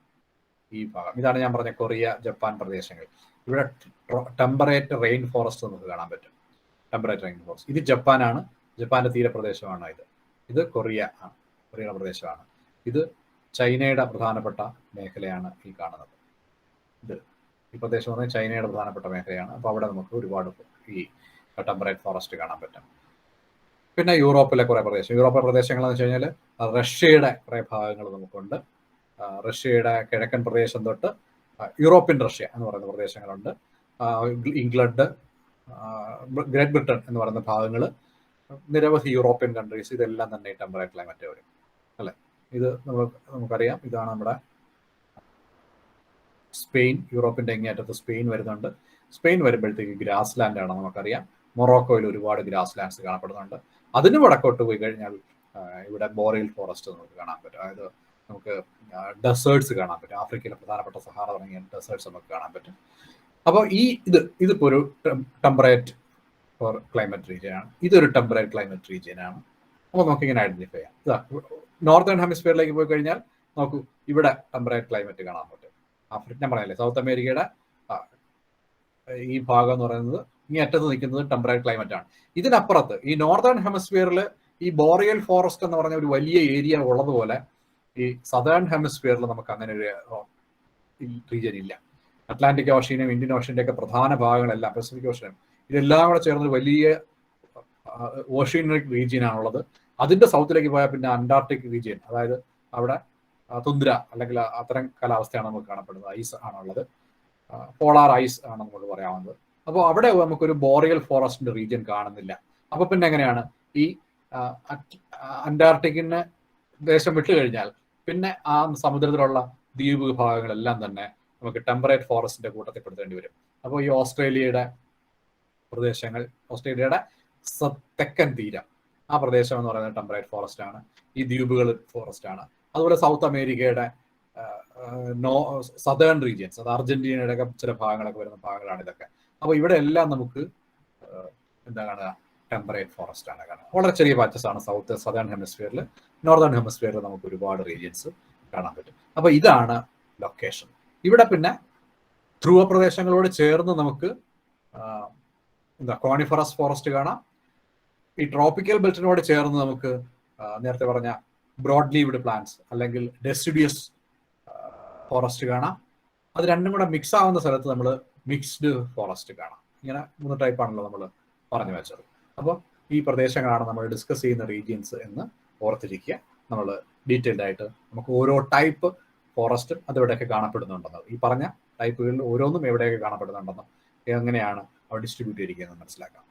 ഇതാണ് ഞാൻ പറഞ്ഞ കൊറിയ, ജപ്പാൻ പ്രദേശങ്ങൾ. ഇവിടെ ടെമ്പറേറ്റ് റെയിൻ ഫോറസ്റ്റ് നമുക്ക് കാണാൻ പറ്റും. ടെമ്പറേറ്റ് റെയിൻ ഫോറസ്റ്റ് ഇത് ജപ്പാനാണ്, ജപ്പാന്റെ തീരപ്രദേശമാണ്. ഇത് കൊറിയയുടെ പ്രദേശമാണ്. ഇത് ചൈനയുടെ പ്രധാനപ്പെട്ട മേഖലയാണ് ഈ കാണുന്നത്. ഈ പ്രദേശം പറഞ്ഞാൽ ചൈനയുടെ പ്രധാനപ്പെട്ട മേഖലയാണ്. അപ്പോൾ അവിടെ നമുക്ക് ഒരുപാട് ഈ ടെമ്പറേറ്റ് ഫോറസ്റ്റ് കാണാൻ പറ്റും. പിന്നെ യൂറോപ്പിലെ കുറേ പ്രദേശങ്ങൾ എന്ന് വെച്ച് കഴിഞ്ഞാൽ റഷ്യയുടെ കുറേ ഭാഗങ്ങൾ നമുക്കുണ്ട്. റഷ്യയുടെ കിഴക്കൻ പ്രദേശം തൊട്ട് യൂറോപ്യൻ റഷ്യ എന്ന് പറയുന്ന പ്രദേശങ്ങളുണ്ട്. ഇംഗ്ലണ്ട്, ഗ്രേറ്റ് ബ്രിട്ടൻ എന്ന് പറയുന്ന ഭാഗങ്ങൾ, നിരവധി യൂറോപ്യൻ കൺട്രീസ്, ഇതെല്ലാം തന്നെ ടെമ്പറേറ്റ് ക്ലൈമറ്റ് വരും അല്ലെ. ഇത് നമുക്കറിയാം. ഇതാണ് നമ്മുടെ സ്പെയിൻ. യൂറോപ്പിന്റെ ഇങ്ങേറ്റത്ത് സ്പെയിൻ വരുന്നുണ്ട്. സ്പെയിൻ വരുമ്പോഴത്തേക്ക് ഗ്രാസ് ലാൻഡ് ആണ് നമുക്കറിയാം. മൊറോക്കോയിൽ ഒരുപാട് ഗ്രാസ് ലാൻഡ്സ് കാണപ്പെടുന്നുണ്ട്. അതിന് വടക്കോട്ട് പോയി കഴിഞ്ഞാൽ ഇവിടെ ബോറിയൽ ഫോറസ്റ്റ് നമുക്ക് കാണാൻ പറ്റും. അതായത് നമുക്ക് ഡെസേർട്സ് കാണാൻ പറ്റും. ആഫ്രിക്കയിലെ പ്രധാനപ്പെട്ട സഹാറ തുടങ്ങിയ ഡെസേർട്സ് നമുക്ക് കാണാൻ പറ്റും. അപ്പോൾ ഇതിപ്പോൾ ഒരു ടെമ്പറേറ്റ് ക്ലൈമറ്റ് റീജിയൻ ആണ്. ഇതൊരു ടെമ്പറേറ്റ് ക്ലൈമറ്റ് റീജിയൻ ആണ്. അപ്പോൾ നമുക്കിങ്ങനെ ഐഡന്റിഫൈ ചെയ്യാം. നോർത്തേൺ ഹെമിസ്ഫിയറിലേക്ക് പോയി കഴിഞ്ഞാൽ നോക്കൂ, ഇവിടെ ടെമ്പറേറ്റ് ക്ലൈമറ്റ് കാണാൻ പറ്റും. ഞാൻ പറഞ്ഞല്ലേ, സൗത്ത് അമേരിക്കയുടെ ഈ ഭാഗം എന്ന് പറയുന്നത് ഈ അറ്റത്ത് നിൽക്കുന്നത് ടെമ്പറേറ്റ് ക്ലൈമറ്റ് ആണ്. ഇതിനപ്പുറത്ത് ഈ നോർത്തേൺ ഹെമിസ്ഫിയറിൽ ഈ ബോറിയൽ ഫോറസ്റ്റ് എന്ന് പറഞ്ഞ ഒരു വലിയ ഏരിയ ഉള്ളതുപോലെ ഈ സദേൺ ഹെമിസ്ഫിയറിൽ നമുക്ക് അങ്ങനെ ഒരു റീജിയൻ ഇല്ല. അറ്റ്ലാന്റിക് ഓഷ്യനും ഇന്ത്യൻ ഓഷ്യന്റെ ഒക്കെ പ്രധാന ഭാഗങ്ങളെല്ലാം, പസഫിക് ഓഷ്യനും, ഇതെല്ലാം കൂടെ ചേർന്ന് വലിയ ഓഷ്യനിക് റീജിയൻ ആണുള്ളത്. അതിന്റെ സൗത്തിലേക്ക് പോയാൽ പിന്നെ അന്റാർട്ടിക് റീജിയൻ, അതായത് അവിടെ തുന്ദ്ര അല്ലെങ്കിൽ അത്തരം കാലാവസ്ഥയാണ് നമുക്ക് കാണപ്പെടുന്നത്. ഐസ് ആണുള്ളത്, പോളാർ ഐസ് ആണ് നമുക്ക് പറയാവുന്നത്. അപ്പോൾ അവിടെ നമുക്കൊരു ബോറിയൽ ഫോറസ്റ്റിന്റെ റീജിയൻ കാണുന്നില്ല. അപ്പൊ പിന്നെ എങ്ങനെയാണ് ഈ അന്റാർട്ടിക്കിന് ദേശം വിട്ടു കഴിഞ്ഞാൽ പിന്നെ ആ സമുദ്രത്തിലുള്ള ദ്വീപ് വിഭാഗങ്ങളെല്ലാം തന്നെ നമുക്ക് ടെമ്പറേറ്റ് ഫോറസ്റ്റിന്റെ കൂട്ടത്തിൽ പെടുത്തേണ്ടി വരും. അപ്പോൾ ഈ ഓസ്ട്രേലിയയുടെ പ്രദേശങ്ങൾ, ഓസ്ട്രേലിയയുടെ തെക്കൻ തീരം, ആ പ്രദേശം എന്ന് പറയുന്നത് ടെമ്പറേറ്റ് ഫോറസ്റ്റ് ആണ്. ഈ ദ്വീപുകൾ ഫോറസ്റ്റ് ആണ്. അതുപോലെ സൗത്ത് അമേരിക്കയുടെ സദേൺ റീജിയൻസ്, അത് അർജന്റീനയുടെ ഒക്കെ ചില ഭാഗങ്ങളൊക്കെ വരുന്ന ഭാഗങ്ങളാണ് ഇതൊക്കെ. അപ്പോൾ ഇവിടെ എല്ലാം നമുക്ക് എന്താ കാണുക, ടെമ്പറേറ്റ് ഫോറസ്റ്റ് ആണ് കാണുക. വളരെ ചെറിയ പാച്ചസ് ആണ് സദേൺ ഹെമിസ്ഫിയറിൽ. നോർത്തേൺ ഹെമിസ്ഫിയറിൽ നമുക്ക് ഒരുപാട് റീജിയൻസ് കാണാൻ പറ്റും. അപ്പോൾ ഇതാണ് ലൊക്കേഷൻ. ഇവിടെ പിന്നെ ധ്രുവ പ്രദേശങ്ങളോട് ചേർന്ന് നമുക്ക് കോണിഫറസ് ഫോറസ്റ്റ് കാണാം. ഈ ട്രോപ്പിക്കൽ ബെൽറ്റിനോട് ചേർന്ന് നമുക്ക് നേരത്തെ പറഞ്ഞ ബ്രോഡ് ലീവ്ഡ് പ്ലാന്റ്സ് അല്ലെങ്കിൽ ഡെസിഡിയസ് ഫോറസ്റ്റ് കാണാം. അത് രണ്ടും കൂടെ മിക്സ് ആവുന്ന സ്ഥലത്ത് നമ്മൾ മിക്സ്ഡ് ഫോറസ്റ്റ് കാണാം. ഇങ്ങനെ 3 ടൈപ്പാണല്ലോ നമ്മൾ പറഞ്ഞു വെച്ചത്. അപ്പോൾ ഈ പ്രദേശങ്ങളാണ് നമ്മൾ ഡിസ്കസ് ചെയ്യുന്ന റീജിയൻസ് എന്ന് ഓർത്തിരിക്കുക. നമ്മൾ ഡീറ്റെയിൽഡ് ആയിട്ട് നമുക്ക് ഓരോ ടൈപ്പ് ഫോറസ്റ്റും അതെവിടെയൊക്കെ കാണപ്പെടുന്നുണ്ടെന്ന്, ഈ പറഞ്ഞ ടൈപ്പുകളിൽ ഓരോന്നും എവിടെയൊക്കെ കാണപ്പെടുന്നുണ്ടെന്നും എങ്ങനെയാണ് അവ ഡിസ്ട്രിബ്യൂട്ട് ചെയ്തിരിക്കുന്നത് മനസ്സിലാക്കാം.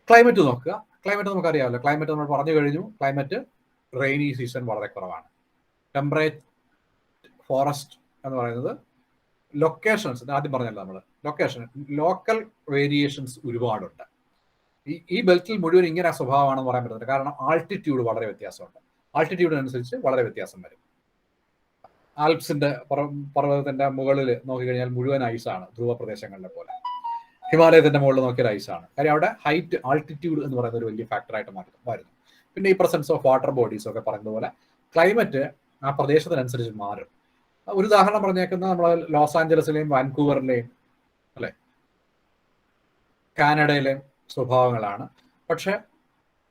ക്ലൈമറ്റ് നോക്കുക. ക്ലൈമറ്റ് നമുക്കറിയാമല്ലോ, ക്ലൈമറ്റ് നമ്മൾ പറഞ്ഞു കഴിഞ്ഞു. ക്ലൈമറ്റ് റെയിനി സീസൺ വളരെ കുറവാണ്. ടെമ്പറേച്ചർ ഫോറസ്റ്റ് എന്ന് പറയുന്നത് ലൊക്കേഷൻസ്, ആദ്യം പറഞ്ഞല്ലോ നമ്മൾ ലൊക്കേഷൻ, ലോക്കൽ വേരിയേഷൻസ് ഒരുപാടുണ്ട്. ഈ ബെൽറ്റിൽ മുഴുവൻ ഇങ്ങനെ സ്വഭാവമാണെന്ന് പറയാൻ പറ്റുന്നത് കാരണം ആൾട്ടിറ്റ്യൂഡ് വളരെ വ്യത്യാസമുണ്ട്. ആൾട്ടിറ്റ്യൂഡിനനുസരിച്ച് വളരെ വ്യത്യാസം വരും. ആൽപ്സിന്റെ പർവ്വതത്തിന്റെ മുകളിൽ നോക്കിക്കഴിഞ്ഞാൽ മുഴുവൻ ഐസാണ്, ധ്രുവ പ്രദേശങ്ങളിലെ പോലെ. ഹിമാലയത്തിന്റെ മുകളിൽ നോക്കിയാൽ ഐസാണ്. കാര്യം അവിടെ ഹൈറ്റ്, ആൾട്ടിറ്റ്യൂഡ് എന്ന് പറയുന്ന ഒരു വലിയ ഫാക്ടറായിട്ട് വരുന്നു. പിന്നെ ഈ പ്രസൻസ് ഓഫ് വാട്ടർ ബോഡീസ് ഒക്കെ പറയുന്നതുപോലെ ക്ലൈമറ്റ് ആ പ്രദേശത്തിനനുസരിച്ച് മാറും. ഒരു ഉദാഹരണം പറഞ്ഞേക്കുന്നത് നമ്മൾ ലോസ് ആഞ്ചലസിലെയും വാൻകൂവറിലെയും അല്ലെ കാനഡയിലെയും സ്വഭാവങ്ങളാണ്. പക്ഷെ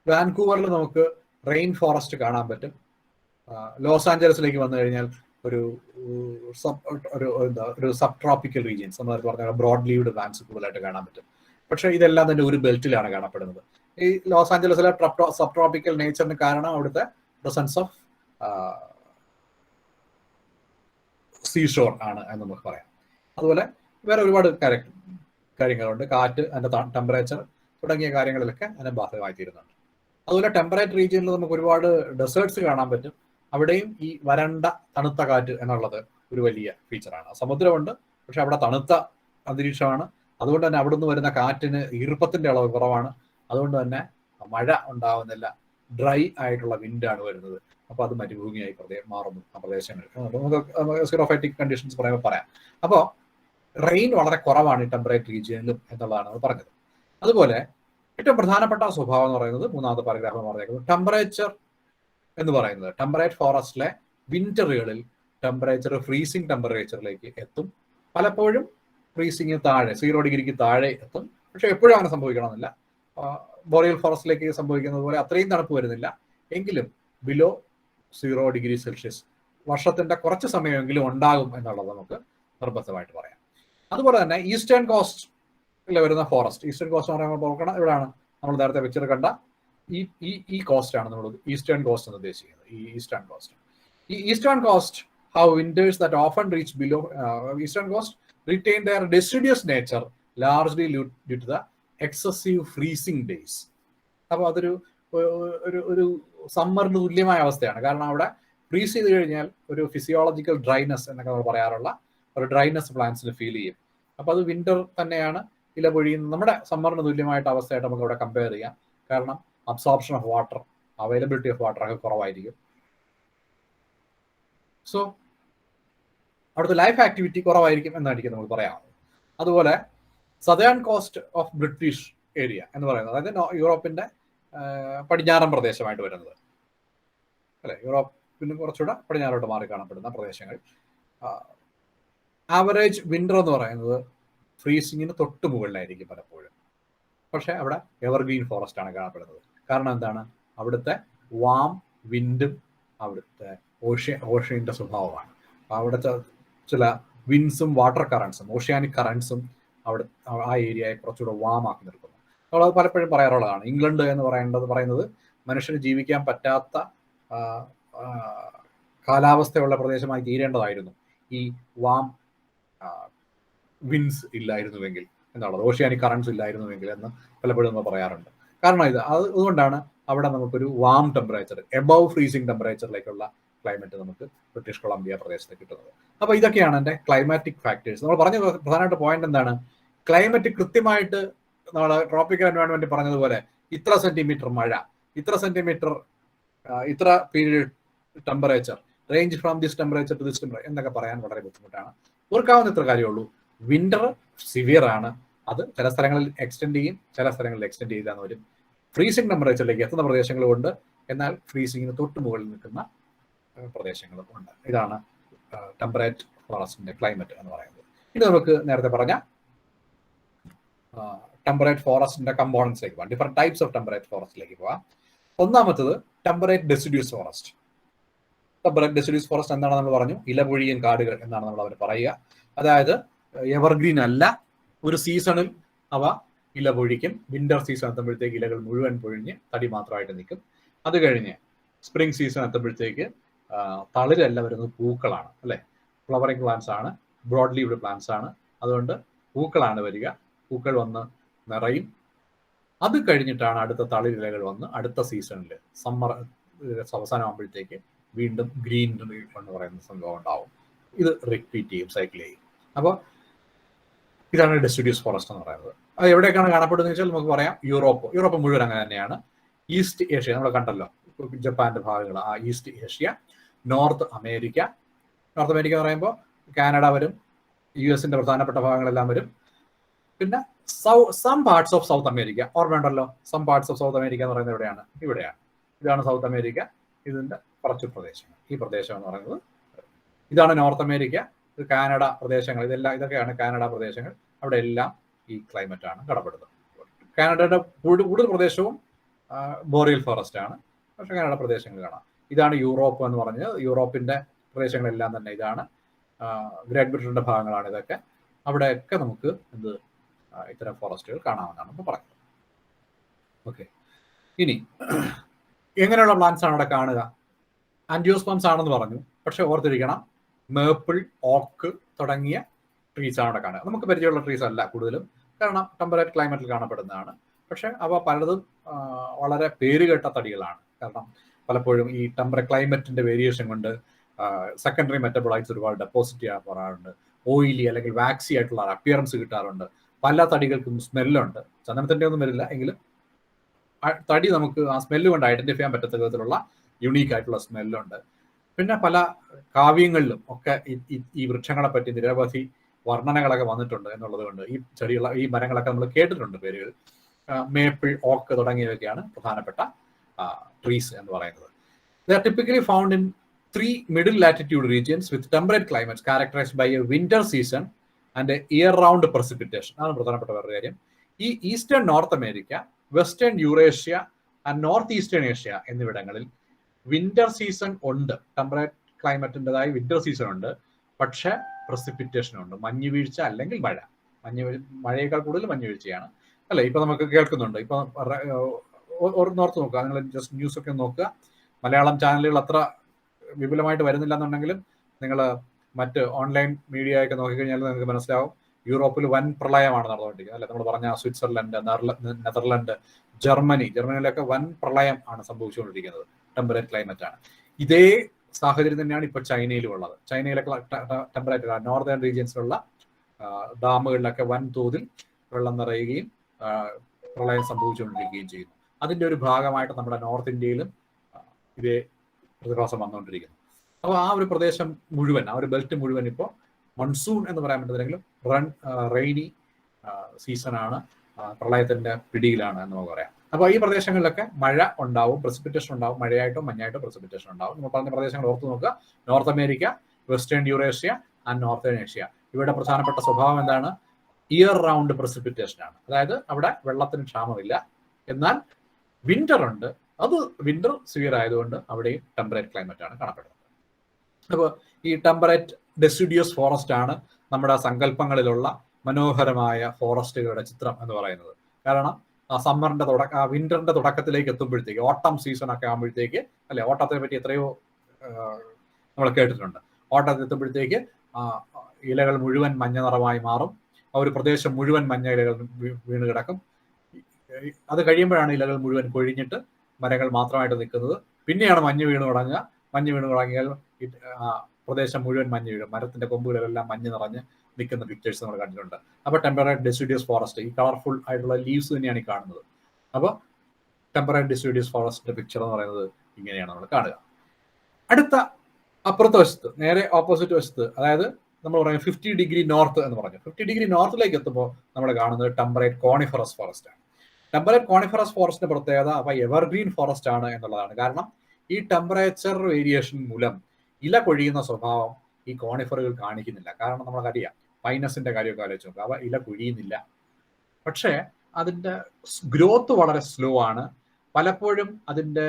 വാൻകൂവറിൽ നമുക്ക് റെയിൻ ഫോറസ്റ്റ് കാണാൻ പറ്റും. ലോസ് ആഞ്ചലസിലേക്ക് വന്നു കഴിഞ്ഞാൽ ഒരു സബ് ട്രോപ്പിക്കൽ റീജിയൻസ് നമ്മൾ പറഞ്ഞ ബ്രോഡ് ലീവ്ഡ് പ്ലാന്റ്സ് കൂടുതലായിട്ട് കാണാൻ പറ്റും. പക്ഷെ ഇതെല്ലാം തന്നെ ഒരു ബെൽറ്റിലാണ് കാണപ്പെടുന്നത്. ഈ ലോസ് ആഞ്ചലസിലെ സബ് ട്രോപ്പിക്കൽ നേച്ചറിന് കാരണം അവിടുത്തെ പ്രസൻസ് ഓഫ് സീഷോർ ആണ് എന്ന് നമുക്ക് പറയാം. അതുപോലെ വേറെ ഒരുപാട് കാര്യങ്ങളുണ്ട്. കാറ്റ്, അതിന്റെ ടെമ്പറേച്ചർ തുടങ്ങിയ കാര്യങ്ങളിലൊക്കെ അതിനെ ബാധകമായി തീരുന്നുണ്ട്. അതുപോലെ ടെമ്പറേറ്റ് റീജിയനിൽ നമുക്ക് ഒരുപാട് ഡെസേർട്സ് കാണാൻ പറ്റും. അവിടെയും ഈ വരണ്ട തണുത്ത കാറ്റ് എന്നുള്ളത് ഒരു വലിയ ഫീച്ചറാണ്. സമുദ്രമുണ്ട്, പക്ഷെ അവിടെ തണുത്ത അന്തരീക്ഷമാണ്. അതുകൊണ്ട് തന്നെ അവിടെ നിന്ന് വരുന്ന കാറ്റിന് ഈർപ്പത്തിന്റെ അളവ് കുറവാണ്. അതുകൊണ്ട് തന്നെ മഴ ഉണ്ടാവുന്നില്ല, ഡ്രൈ ആയിട്ടുള്ള വിൻഡാണ് വരുന്നത്. അപ്പോൾ അത് മരുഭൂമിയായി മാറുന്നു ആ പ്രദേശങ്ങളിൽ. നമുക്ക് സിറോഫൈറ്റിക് കണ്ടീഷൻസ് പറയുമ്പോൾ പറയാം. അപ്പോൾ റെയിൻ വളരെ കുറവാണ് ഈ ടെമ്പറേറ്റ് റീജിയനിലും എന്നുള്ളതാണ് അത് പറഞ്ഞത്. അതുപോലെ ഏറ്റവും പ്രധാനപ്പെട്ട സ്വഭാവം എന്ന് പറയുന്നത് 3ാമത്തെ പാരഗ്രാഫ് പറഞ്ഞേക്കുന്നത് ടെമ്പറേച്ചർ എന്ന് പറയുന്നത്. ടെമ്പറേറ്റ് ഫോറസ്റ്റിലെ വിന്ററുകളിൽ ടെമ്പറേച്ചർ ഫ്രീസിങ് ടെമ്പറേച്ചറിലേക്ക് എത്തും. പലപ്പോഴും ഫ്രീസിങ് താഴെ 0 ഡിഗ്രിക്ക് താഴെ എത്തും. പക്ഷെ എപ്പോഴും അങ്ങനെ സംഭവിക്കണമെന്നില്ല. ബോറിയൽ ഫോറസ്റ്റിലേക്ക് സംഭവിക്കുന്നത് പോലെ അത്രയും തണുപ്പ് വരുന്നില്ല. എങ്കിലും ബിലോ 0 ഡിഗ്രി സെൽഷ്യസ് വർഷത്തിന്റെ കുറച്ച് സമയമെങ്കിലും ഉണ്ടാകും എന്നുള്ളത് നമുക്ക് നിർബന്ധമായിട്ട് പറയാം. അതുപോലെ തന്നെ ഈസ്റ്റേൺ കോസ്റ്റിൽ വരുന്ന ഫോറസ്റ്റ്, ഈസ്റ്റേൺ കോസ്റ്റ് എന്ന് പറയുമ്പോൾ നോക്കണം, ഇവിടെയാണ് നമ്മൾ നേരത്തെ പിക്ചർ കണ്ട ഈ കോസ്റ്റ് ആണ് നമ്മൾ ഈസ്റ്റേൺ കോസ്റ്റ് എന്ന് ഉദ്ദേശിക്കുന്നത്. ഈ eastern coast, eastern coast how winters that often reach below eastern coast retain their deciduous nature largely due to the excessive freezing days. അപ്പോൾ അതൊരു ഒരു സമ്മറിന് തുല്യമായ അവസ്ഥയാണ്. കാരണം അവിടെ ഫ്രീസ് ചെയ്ത് കഴിഞ്ഞാൽ ഒരു ഫിസിയോളജിക്കൽ ഡ്രൈനെസ് എന്നൊക്കെ നമ്മൾ പറയാറുള്ള ഒരു ഡ്രൈനെസ് പ്ലാന്റ്സിന് ഫീൽ ചെയ്യും. അപ്പോൾ അത് വിന്റർ തന്നെയാണ് ഇല പൊഴിയുന്ന നമ്മുടെ സമ്മറിന് തുല്യമായിട്ട് അവസ്ഥയായിട്ട് നമുക്ക് അവിടെ കമ്പയർ ചെയ്യാം. കാരണം absorption of water, availability of water ഒക്കെ കുറവായിരിക്കും. സോ അവിടുത്തെ ലൈഫ് ആക്ടിവിറ്റി കുറവായിരിക്കും എന്നായിരിക്കും നമുക്ക് പറയാവുന്നത്. അതുപോലെ southern cost of British area എന്ന് പറയുന്നത്, അതായത് യൂറോപ്പിന്റെ പടിഞ്ഞാറൻ പ്രദേശമായിട്ട് വരുന്നത് അല്ലെ, യൂറോപ്പിന് കുറച്ചുകൂടെ പടിഞ്ഞാറോട്ട് മാറി കാണപ്പെടുന്ന പ്രദേശങ്ങൾ. ആവറേജ് വിന്റർ എന്ന് പറയുന്നത് ഫ്രീസിങ്ങിന് തൊട്ട് മുകളിലായിരിക്കും പലപ്പോഴും. പക്ഷെ അവിടെ എവർഗ്രീൻ ഫോറസ്റ്റ് ആണ് കാണപ്പെടുന്നത്. കാരണം എന്താണ്? അവിടുത്തെ വാം വിൻഡും അവിടുത്തെ ഓഷ്യന്റെ സ്വഭാവമാണ്. അവിടുത്തെ ചില വിൻസും വാട്ടർ കറൻസും ഓഷ്യാനിക് കറൻസും അവിടെ ആ ഏരിയയെ കുറച്ചുകൂടെ വാം ആക്കി നിർത്തുന്നു. നമ്മളത് പലപ്പോഴും പറയാറുള്ളതാണ്. ഇംഗ്ലണ്ട് എന്ന് പറയുന്നത് മനുഷ്യന് ജീവിക്കാൻ പറ്റാത്ത കാലാവസ്ഥയുള്ള പ്രദേശമായി തീരേണ്ടതായിരുന്നു ഈ വാം വിൻസ് ഇല്ലായിരുന്നുവെങ്കിൽ എന്നുള്ളത്, ഓഷ്യാനിക് കറൻസ് ഇല്ലായിരുന്നുവെങ്കിൽ എന്ന് പലപ്പോഴും നമ്മൾ പറയാറുണ്ട്. കാരണം അതുകൊണ്ടാണ് അവിടെ നമുക്കൊരു വാം ടെമ്പറേച്ചർ, എബവ് ഫ്രീസിംഗ് ടെമ്പറേച്ചറിലേക്കുള്ള ക്ലൈമറ്റ് നമുക്ക് ബ്രിട്ടീഷ് കൊളംബിയ പ്രദേശത്ത് കിട്ടുന്നത്. അപ്പോൾ ഇതൊക്കെയാണ് എൻ്റെ ക്ലൈമാറ്റിക് ഫാക്ടേഴ്സ്. നമ്മൾ പറഞ്ഞ പ്രധാനമായിട്ട് പോയിന്റ് എന്താണ്? ക്ലൈമറ്റ് കൃത്യമായിട്ട് നമ്മൾ ട്രോപ്പിക്കൽ എൻവയോൺമെന്റ് പറഞ്ഞതുപോലെ ഇത്ര സെന്റിമീറ്റർ മഴ, ഇത്ര സെന്റിമീറ്റർ, ഇത്ര period temperature, range from this temperature to this temperature എന്നൊക്കെ പറയാൻ വളരെ ബുദ്ധിമുട്ടാണ്. ഓർക്കാവുന്ന ഇത്ര കാര്യമുള്ളൂ, വിന്റർ സിവിയർ ആണ്. അത് ചില സ്ഥലങ്ങളിൽ എക്സ്റ്റെൻഡ് ചെയ്യും, ചില സ്ഥലങ്ങളിൽ എക്സ്റ്റെൻഡ് ചെയ്താന്ന് വരും. ഫ്രീസിംഗ് ടെമ്പറേച്ചറിലേക്ക് എത്തുന്ന പ്രദേശങ്ങളുമുണ്ട്, എന്നാൽ ഫ്രീസിങ്ങിന് തൊട്ട് മുകളിൽ നിൽക്കുന്ന പ്രദേശങ്ങളും ഉണ്ട്. ഇതാണ് ടെമ്പറേറ്റ് ഫോറസ്റ്റിന്റെ ക്ലൈമറ്റ് എന്ന് പറയുന്നത്. ഇത് നമുക്ക് നേരത്തെ പറഞ്ഞ ടെമ്പറേറ്റ് ഫോറസ്റ്റിന്റെ കമ്പോണൻസിലേക്ക് പോകാം. ഡിഫറെന്റ് ടൈപ്സ് ഓഫ് ടെമ്പറേറ്റ് ഫോറസ്റ്റിലേക്ക് പോകാം. ഒന്നാമത്തത് temperate deciduous forest. Temperate deciduous forest എന്താണ് നമ്മൾ പറഞ്ഞു? ഇലപൊഴിയൻ കാടുകൾ എന്നാണ് നമ്മൾ അവർ പറയുക. അതായത് എവർഗ്രീൻ അല്ല, ഒരു സീസണിൽ അവ ഇല പൊഴിക്കും. വിന്റർ സീസൺ എത്തുമ്പോഴത്തേക്ക് ഇലകൾ മുഴുവൻ പൊഴിഞ്ഞ് തടി മാത്രമായിട്ട് നിൽക്കും. അത് കഴിഞ്ഞ് സ്പ്രിംഗ് സീസൺ എത്തുമ്പോഴത്തേക്ക് തളിരല്ല വരുന്നത്, പൂക്കളാണ് അല്ലെ. ഫ്ലവറിംഗ് പ്ലാന്റ്സ് ആണ്, ബ്രോഡ് ലീവ്ഡ് പ്ലാന്റ്സ് ആണ്. അതുകൊണ്ട് പൂക്കളാണ് വരിക. പൂക്കൾ വന്ന് നിറയും. അത് കഴിഞ്ഞിട്ടാണ് അടുത്ത തളിരിലകൾ വന്ന് അടുത്ത സീസണിൽ സമ്മർ അവസാനമാകുമ്പോഴത്തേക്ക് വീണ്ടും ഗ്രീൻ എന്ന് പറയുന്ന സംഭവം ഉണ്ടാവും. ഇത് റിപ്പീറ്റ് ചെയ്യും, സൈക്കിൾ ചെയ്യും. അപ്പോൾ ഇതാണ് ഡെസിഡ്യൂസ് ഫോറസ്റ്റ് എന്ന് പറയുന്നത്. അത് എവിടെയൊക്കെയാണ് കാണപ്പെടുന്നത് വെച്ചാൽ നമുക്ക് പറയാം യൂറോപ്പ് മുഴുവൻ അങ്ങനെ തന്നെയാണ്. ഈസ്റ്റ് ഏഷ്യ നമ്മൾ കണ്ടല്ലോ, ജപ്പാന്റെ ഭാഗങ്ങൾ, ആ ഈസ്റ്റ് ഏഷ്യ. നോർത്ത് അമേരിക്ക എന്ന് പറയുമ്പോൾ കാനഡ വരും, US-ന്റെ പ്രധാനപ്പെട്ട ഭാഗങ്ങളെല്ലാം വരും. പിന്നെ some parts of South America, ഓർമ്മയുണ്ടല്ലോ, some parts of South America എന്ന് പറയുന്നത് ഇവിടെയാണ്. ഇതാണ് സൗത്ത് അമേരിക്ക, ഇതിന്റെ കുറച്ച് പ്രദേശങ്ങൾ. ഈ പ്രദേശം എന്ന് പറയുന്നത് ഇതാണ് നോർത്ത് അമേരിക്ക, ഇത് കാനഡ പ്രദേശങ്ങൾ, ഇതൊക്കെയാണ് കാനഡ പ്രദേശങ്ങൾ. അവിടെ എല്ലാം ഈ ക്ലൈമറ്റ് ആണ് കടപ്പെടുന്നത്. കാനഡയുടെ കൂടുതൽ പ്രദേശവും ബോറിയൽ ഫോറസ്റ്റ് ആണ്, പക്ഷെ കാനഡ പ്രദേശങ്ങൾ കാണാം. ഇതാണ് യൂറോപ്പ് എന്ന് പറഞ്ഞത്. യൂറോപ്പിന്റെ പ്രദേശങ്ങളെല്ലാം തന്നെ ഇതാണ്. ഗ്രേറ്റ് ബ്രിട്ടന്റെ ഭാഗങ്ങളാണ് ഇതൊക്കെ. അവിടെയൊക്കെ നമുക്ക് ഇത്തരം ഫോറസ്റ്റുകൾ കാണാമെന്നാണ് ഇപ്പോൾ പറയുന്നത്. ഓക്കെ, ഇനി എങ്ങനെയുള്ള പ്ലാന്റ്സ് ആണ് അവിടെ കാണുക? ആൻജിയോസ്പേംസ് ആണെന്ന് പറഞ്ഞു, പക്ഷെ ഓർത്തിരിക്കണം, മേപ്പിൾ, ഓക്ക് തുടങ്ങിയ ട്രീസ് ആണ് അവിടെ കാണുക. നമുക്ക് പരിചയമുള്ള ട്രീസ് അല്ല കൂടുതലും, കാരണം ടെമ്പറേറ്റ് ക്ലൈമറ്റിൽ കാണപ്പെടുന്നതാണ്. പക്ഷെ അവ പലതും വളരെ പേരുകേട്ട തടികളാണ്. കാരണം പലപ്പോഴും ഈ ടെമ്പറേറ്റ് ക്ലൈമറ്റിന്റെ വേരിയേഷൻ കൊണ്ട് സെക്കൻഡറി മെറ്റബോളൈറ്റ്സ് ഒരുപാട് ഡെപ്പോസിറ്റ് ചെയ്യാറുണ്ട്. ഓയിലി അല്ലെങ്കിൽ വാക്സി ആയിട്ടുള്ള അപ്പിയറൻസ് കിട്ടാറുണ്ട്. പല തടികൾക്കും സ്മെല്ലുണ്ട്. ചന്ദനത്തിന്റെ ഒന്നും വരില്ല, എങ്കിലും തടി നമുക്ക് ആ സ്മെല്ല് കൊണ്ട് ഐഡന്റിഫൈ ചെയ്യാൻ പറ്റത്ത വിധത്തിലുള്ള യുണീക്ക് ആയിട്ടുള്ള സ്മെല്ലുണ്ട്. പിന്നെ പല കാവ്യങ്ങളിലും ഒക്കെ ഈ വൃക്ഷങ്ങളെ പറ്റി നിരവധി വർണ്ണനകളൊക്കെ വന്നിട്ടുണ്ട് എന്നുള്ളത് കൊണ്ട് ഈ മരങ്ങളൊക്കെ നമ്മൾ കേട്ടിട്ടുണ്ട് പേരുകൾ. മേപ്പിൾ, ഓക്ക് തുടങ്ങിയവയൊക്കെയാണ് പ്രധാനപ്പെട്ട ട്രീസ് എന്ന് പറയുന്നത്. They are typically found in 3 middle latitude regions with temperate climates characterized by a winter season and a year-round precipitation. അതാണ് പ്രധാനപ്പെട്ട വേറൊരു കാര്യം. ഈ eastern north America, western Eurasia and north eastern Asia എന്നിവിടങ്ങളിൽ winter season ഉണ്ട്. Temperate ക്ലൈമറ്റിൻ്റെതായ winter season ഉണ്ട്, പക്ഷെ precipitation ഉണ്ട്. മഞ്ഞുവീഴ്ച അല്ലെങ്കിൽ മഴ. മഴയേക്കാൾ കൂടുതൽ മഞ്ഞുവീഴ്ചയാണ് അല്ലെ. ഇപ്പൊ നമുക്ക് കേൾക്കുന്നുണ്ട്. ഇപ്പൊ നോർത്ത് നോക്കുക, നിങ്ങൾ ജസ്റ്റ് ന്യൂസ് ഒക്കെ നോക്കുക. മലയാളം ചാനലുകൾ അത്ര വിപുലമായിട്ട് വരുന്നില്ല എന്നുണ്ടെങ്കിലും നിങ്ങൾ മറ്റ് ഓൺലൈൻ മീഡിയ ഒക്കെ നോക്കിക്കഴിഞ്ഞാൽ നിങ്ങൾക്ക് മനസ്സിലാവും, യൂറോപ്പിൽ വൻ പ്രളയമാണ് നടന്നുകൊണ്ടിരിക്കുന്നത് അല്ലെ. നമ്മൾ പറഞ്ഞ സ്വിറ്റ്സർലൻഡ്, നെതർലൻഡ്, ജർമ്മനിയിലൊക്കെ വൻ പ്രളയം ആണ് സംഭവിച്ചുകൊണ്ടിരിക്കുന്നത്. ടെമ്പറേറ്റ് ക്ലൈമറ്റ് ആണ്. ഇതേ സാഹചര്യം തന്നെയാണ് ഇപ്പോൾ ചൈനയിലും ഉള്ളത്. ചൈനയിലൊക്കെ ടെമ്പറേറ്റ് നോർത്തേൺ റീജിയൻസിലുള്ള ഡാമുകളിലൊക്കെ വൻ തോതിൽ വെള്ളം നിറയുകയും പ്രളയം സംഭവിച്ചുകൊണ്ടിരിക്കുകയും ചെയ്യുന്നു. അതിന്റെ ഒരു ഭാഗമായിട്ട് നമ്മുടെ നോർത്ത് ഇന്ത്യയിലും ഇതേ പ്രതിഭാസം വന്നുകൊണ്ടിരിക്കുന്നു. അപ്പോൾ ആ ഒരു പ്രദേശം മുഴുവൻ, ആ ഒരു ബെൽറ്റ് മുഴുവൻ ഇപ്പോൾ മൺസൂൺ എന്ന് പറയാൻ പറ്റുന്നില്ലെങ്കിലും റെയിനി സീസണാണ്, പ്രളയത്തിന്റെ പിടിയിലാണ് എന്ന് നമുക്ക് പറയാം. അപ്പോൾ ഈ പ്രദേശങ്ങളിലൊക്കെ മഴ ഉണ്ടാവും, പ്രസിപ്പിറ്റേഷൻ ഉണ്ടാവും. മഴയായിട്ടോ മഞ്ഞായിട്ടോ പ്രസിപ്പിറ്റേഷൻ ഉണ്ടാവും. നമ്മൾ പറഞ്ഞ പ്രദേശങ്ങൾ ഓർത്ത് നോക്കുക. North America, western Eurasia and northern Asia. ഇവയുടെ പ്രധാനപ്പെട്ട സ്വഭാവം എന്താണ്? ഇയർ റൗണ്ട് പ്രസിപ്പിറ്റേഷൻ ആണ്. അതായത് അവിടെ വെള്ളത്തിന് ക്ഷാമമില്ല, എന്നാൽ വിന്റർ ഉണ്ട്. അത് വിന്റർ സിവിയർ ആയതുകൊണ്ട് അവിടെയും ടെമ്പറേറ്റ് ക്ലൈമറ്റ് ആണ് കാണപ്പെടുന്നത്. അപ്പോൾ ഈ ടെമ്പറേറ്റ് ഡെസിഡ്യൂസ് ഫോറസ്റ്റ് ആണ് നമ്മുടെ സങ്കല്പങ്ങളിലുള്ള മനോഹരമായ ഫോറസ്റ്റുകളുടെ ചിത്രം എന്ന് പറയുന്നത്. കാരണം ആ വിന്ററിന്റെ തുടക്കത്തിലേക്ക് എത്തുമ്പോഴത്തേക്ക്, ഓട്ടം സീസൺ ഒക്കെ ആകുമ്പോഴത്തേക്ക് അല്ലെ, ഓട്ടത്തെ പറ്റി എത്രയോ നമ്മൾ കേട്ടിട്ടുണ്ട്. ഓട്ടത്തിൽ എത്തുമ്പോഴത്തേക്ക് ഇലകൾ മുഴുവൻ മഞ്ഞ നിറമായി മാറും. ആ ഒരു പ്രദേശം മുഴുവൻ മഞ്ഞ ഇലകൾ വീണ് കിടക്കും. അത് കഴിയുമ്പോഴാണ് ഇലകൾ മുഴുവൻ കൊഴിഞ്ഞിട്ട് മരങ്ങൾ മാത്രമായിട്ട് നിൽക്കുന്നത്. പിന്നെയാണ് മഞ്ഞ് വീണ് തുടങ്ങിയാൽ പ്രദേശം മുഴുവൻ മഞ്ഞ് വീഴും. മരത്തിന്റെ കൊമ്പുകളിലെല്ലാം മഞ്ഞ് നിറഞ്ഞ് നിൽക്കുന്ന പിക്ചേഴ്സ് നമ്മൾ കണ്ടിട്ടുണ്ട്. അപ്പോൾ ടെമ്പറേറ്റ് ഡെസിഡ്യൂസ് ഫോറസ്റ്റ്, ഈ കളർഫുൾ ആയിട്ടുള്ള ലീവ്സ് തന്നെയാണ് ഈ കാണുന്നത്. അപ്പോൾ ടെമ്പറേറ്റ് ഡെസിഡ്യൂസ് ഫോറസ്റ്റിന്റെ പിക്ചർ എന്ന് പറയുന്നത് ഇങ്ങനെയാണ് നമ്മൾ കാണുക. അടുത്ത അപ്പുറത്തെ വശത്ത്, നേരെ ഓപ്പോസിറ്റ് വശത്ത്, അതായത് നമ്മൾ പറയുന്നത് 50 ഡിഗ്രി നോർത്ത് എന്ന് പറഞ്ഞു. 50 ഡിഗ്രി നോർത്തിലേക്ക് എത്തുമ്പോൾ നമ്മൾ കാണുന്നത് ടെമ്പറേറ്റ് കോണിഫറസ് ഫോറസ്റ്റ് ആണ്. ടെമ്പറേറ്റ് കോണിഫറസ് ഫോറസ്റ്റിന്റെ പ്രത്യേകത അവ എവർഗ്രീൻ ഫോറസ്റ്റ് ആണ് എന്നുള്ളതാണ്. കാരണം ഈ ടെമ്പറേച്ചർ വേരിയേഷൻ മൂലം ഇല കൊഴിയുന്ന സ്വഭാവം ഈ കോണിഫറുകൾ കാണിക്കുന്നില്ല. കാരണം നമുക്കറിയാം, പൈനസിന്റെ കാര്യമൊക്കെ ആലോചിച്ച് നോക്കുക, അവ ഇല കുഴിയുന്നില്ല. പക്ഷേ അതിൻ്റെ ഗ്രോത്ത് വളരെ സ്ലോ ആണ്. പലപ്പോഴും അതിൻ്റെ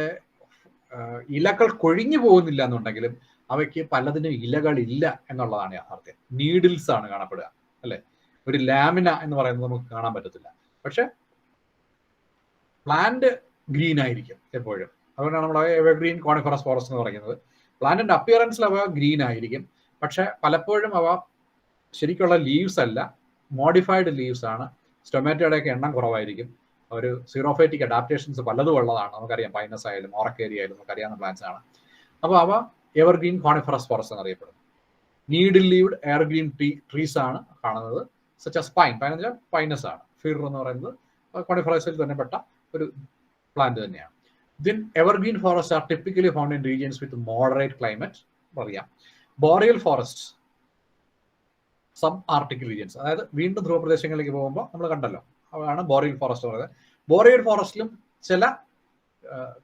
ഇലകൾ കൊഴിഞ്ഞു പോകുന്നില്ല എന്നുണ്ടെങ്കിലും അവയ്ക്ക് പലതിനും ഇലകളില്ല എന്നുള്ളതാണ് യാഥാർത്ഥ്യം. നീഡിൽസ് ആണ് കാണപ്പെടുക, അല്ലെ? ഒരു ലാമിന എന്ന് പറയുന്നത് നമുക്ക് കാണാൻ പറ്റത്തില്ല. പക്ഷെ പ്ലാന്റ് ഗ്രീൻ ആയിരിക്കും എപ്പോഴും. അതുകൊണ്ടാണ് നമ്മൾ എവർഗ്രീൻ കോണിഫറസ് ഫോറസ്റ്റ് എന്ന് പറയുന്നത്. പ്ലാന്റിന്റെ അപ്പിയറൻസിൽ അവ ഗ്രീൻ ആയിരിക്കും, പക്ഷെ പലപ്പോഴും അവ ശരിക്കുള്ള ലീവ്സ് അല്ല, മോഡിഫൈഡ് ലീവ്സ് ആണ്. സ്റ്റൊമാറ്റോയുടെയൊക്കെ എണ്ണം കുറവായിരിക്കും. ഒരു സീറോഫൈറ്റിക് അഡാപ്റ്റേഷൻസ് പലതും ഉള്ളതാണ്. നമുക്കറിയാം, പൈനസ് ആയാലും ഓറക്കേരി ആയാലും നമുക്കറിയാവുന്ന പ്ലാന്റ്സ് ആണ്. അപ്പോൾ അവ എവർഗ്രീൻ കോണിഫറസ് ഫോറസ്റ്റ് എന്നറിയപ്പെടുന്നു. നീഡിൽ ലീവ്ഡ് എവർഗ്രീൻ ട്രീസ് ആണ് കാണുന്നത്, സച്ച് ആസ് പൈൻ. പൈൻ എന്ന് വെച്ചാൽ പൈനസ് ആണ്. ഫിർ എന്ന് പറയുന്നത് കോണിഫറസിൽ തന്നെ പെട്ട ഒരു പ്ലാന്റ് തന്നെയാണ്. Then evergreen forests are typically found in regions with moderate climate. പറയാം, boreal forest sub arctic regions, അതായത് വീണ്ടും ധ്രുവപ്രദേശങ്ങളിലേക്ക് പോകുമ്പോൾ നമ്മൾ കണ്ടല്ലോ, അതാണ് ബോറിയൽ ഫോറസ്റ്റ് പറയുന്നത്. ബോറിയൽ ഫോറസ്റ്റിലും ചില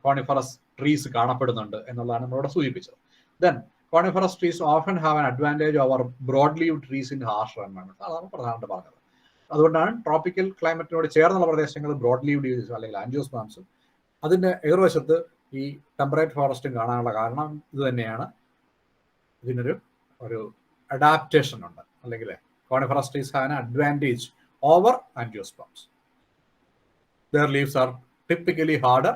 കോണിഫറസ് ട്രീസ് കാണപ്പെടുന്നുണ്ട് എന്നുള്ളതാണ് നമ്മളിവിടെ സൂചിപ്പിച്ചത്. Then coniferous trees often have an advantage over broad leaf trees in harsh environment. അതാണ് പ്രധാനമായിട്ട് പറഞ്ഞത്. അതുകൊണ്ടാണ് ട്രോപ്പിക്കൽ ക്ലൈമറ്റിനോട് ചേർന്നുള്ള പ്രദേശങ്ങൾ ബ്രോഡ് ലീവ് ട്രീസ് അല്ലെങ്കിൽ ആൻജിയോസ്പേംസും അതിൻ്റെ എതിർവശത്ത് ഈ ടെമ്പറേറ്റ് ഫോറസ്റ്റും കാണാനുള്ള കാരണം ഇത് തന്നെയാണ്. ഇതിനൊരു അഡാപ്റ്റേഷൻ ഉണ്ട്, അല്ലെങ്കിൽ coniferous trees have an advantage over angiosperms. There leaves R typically harder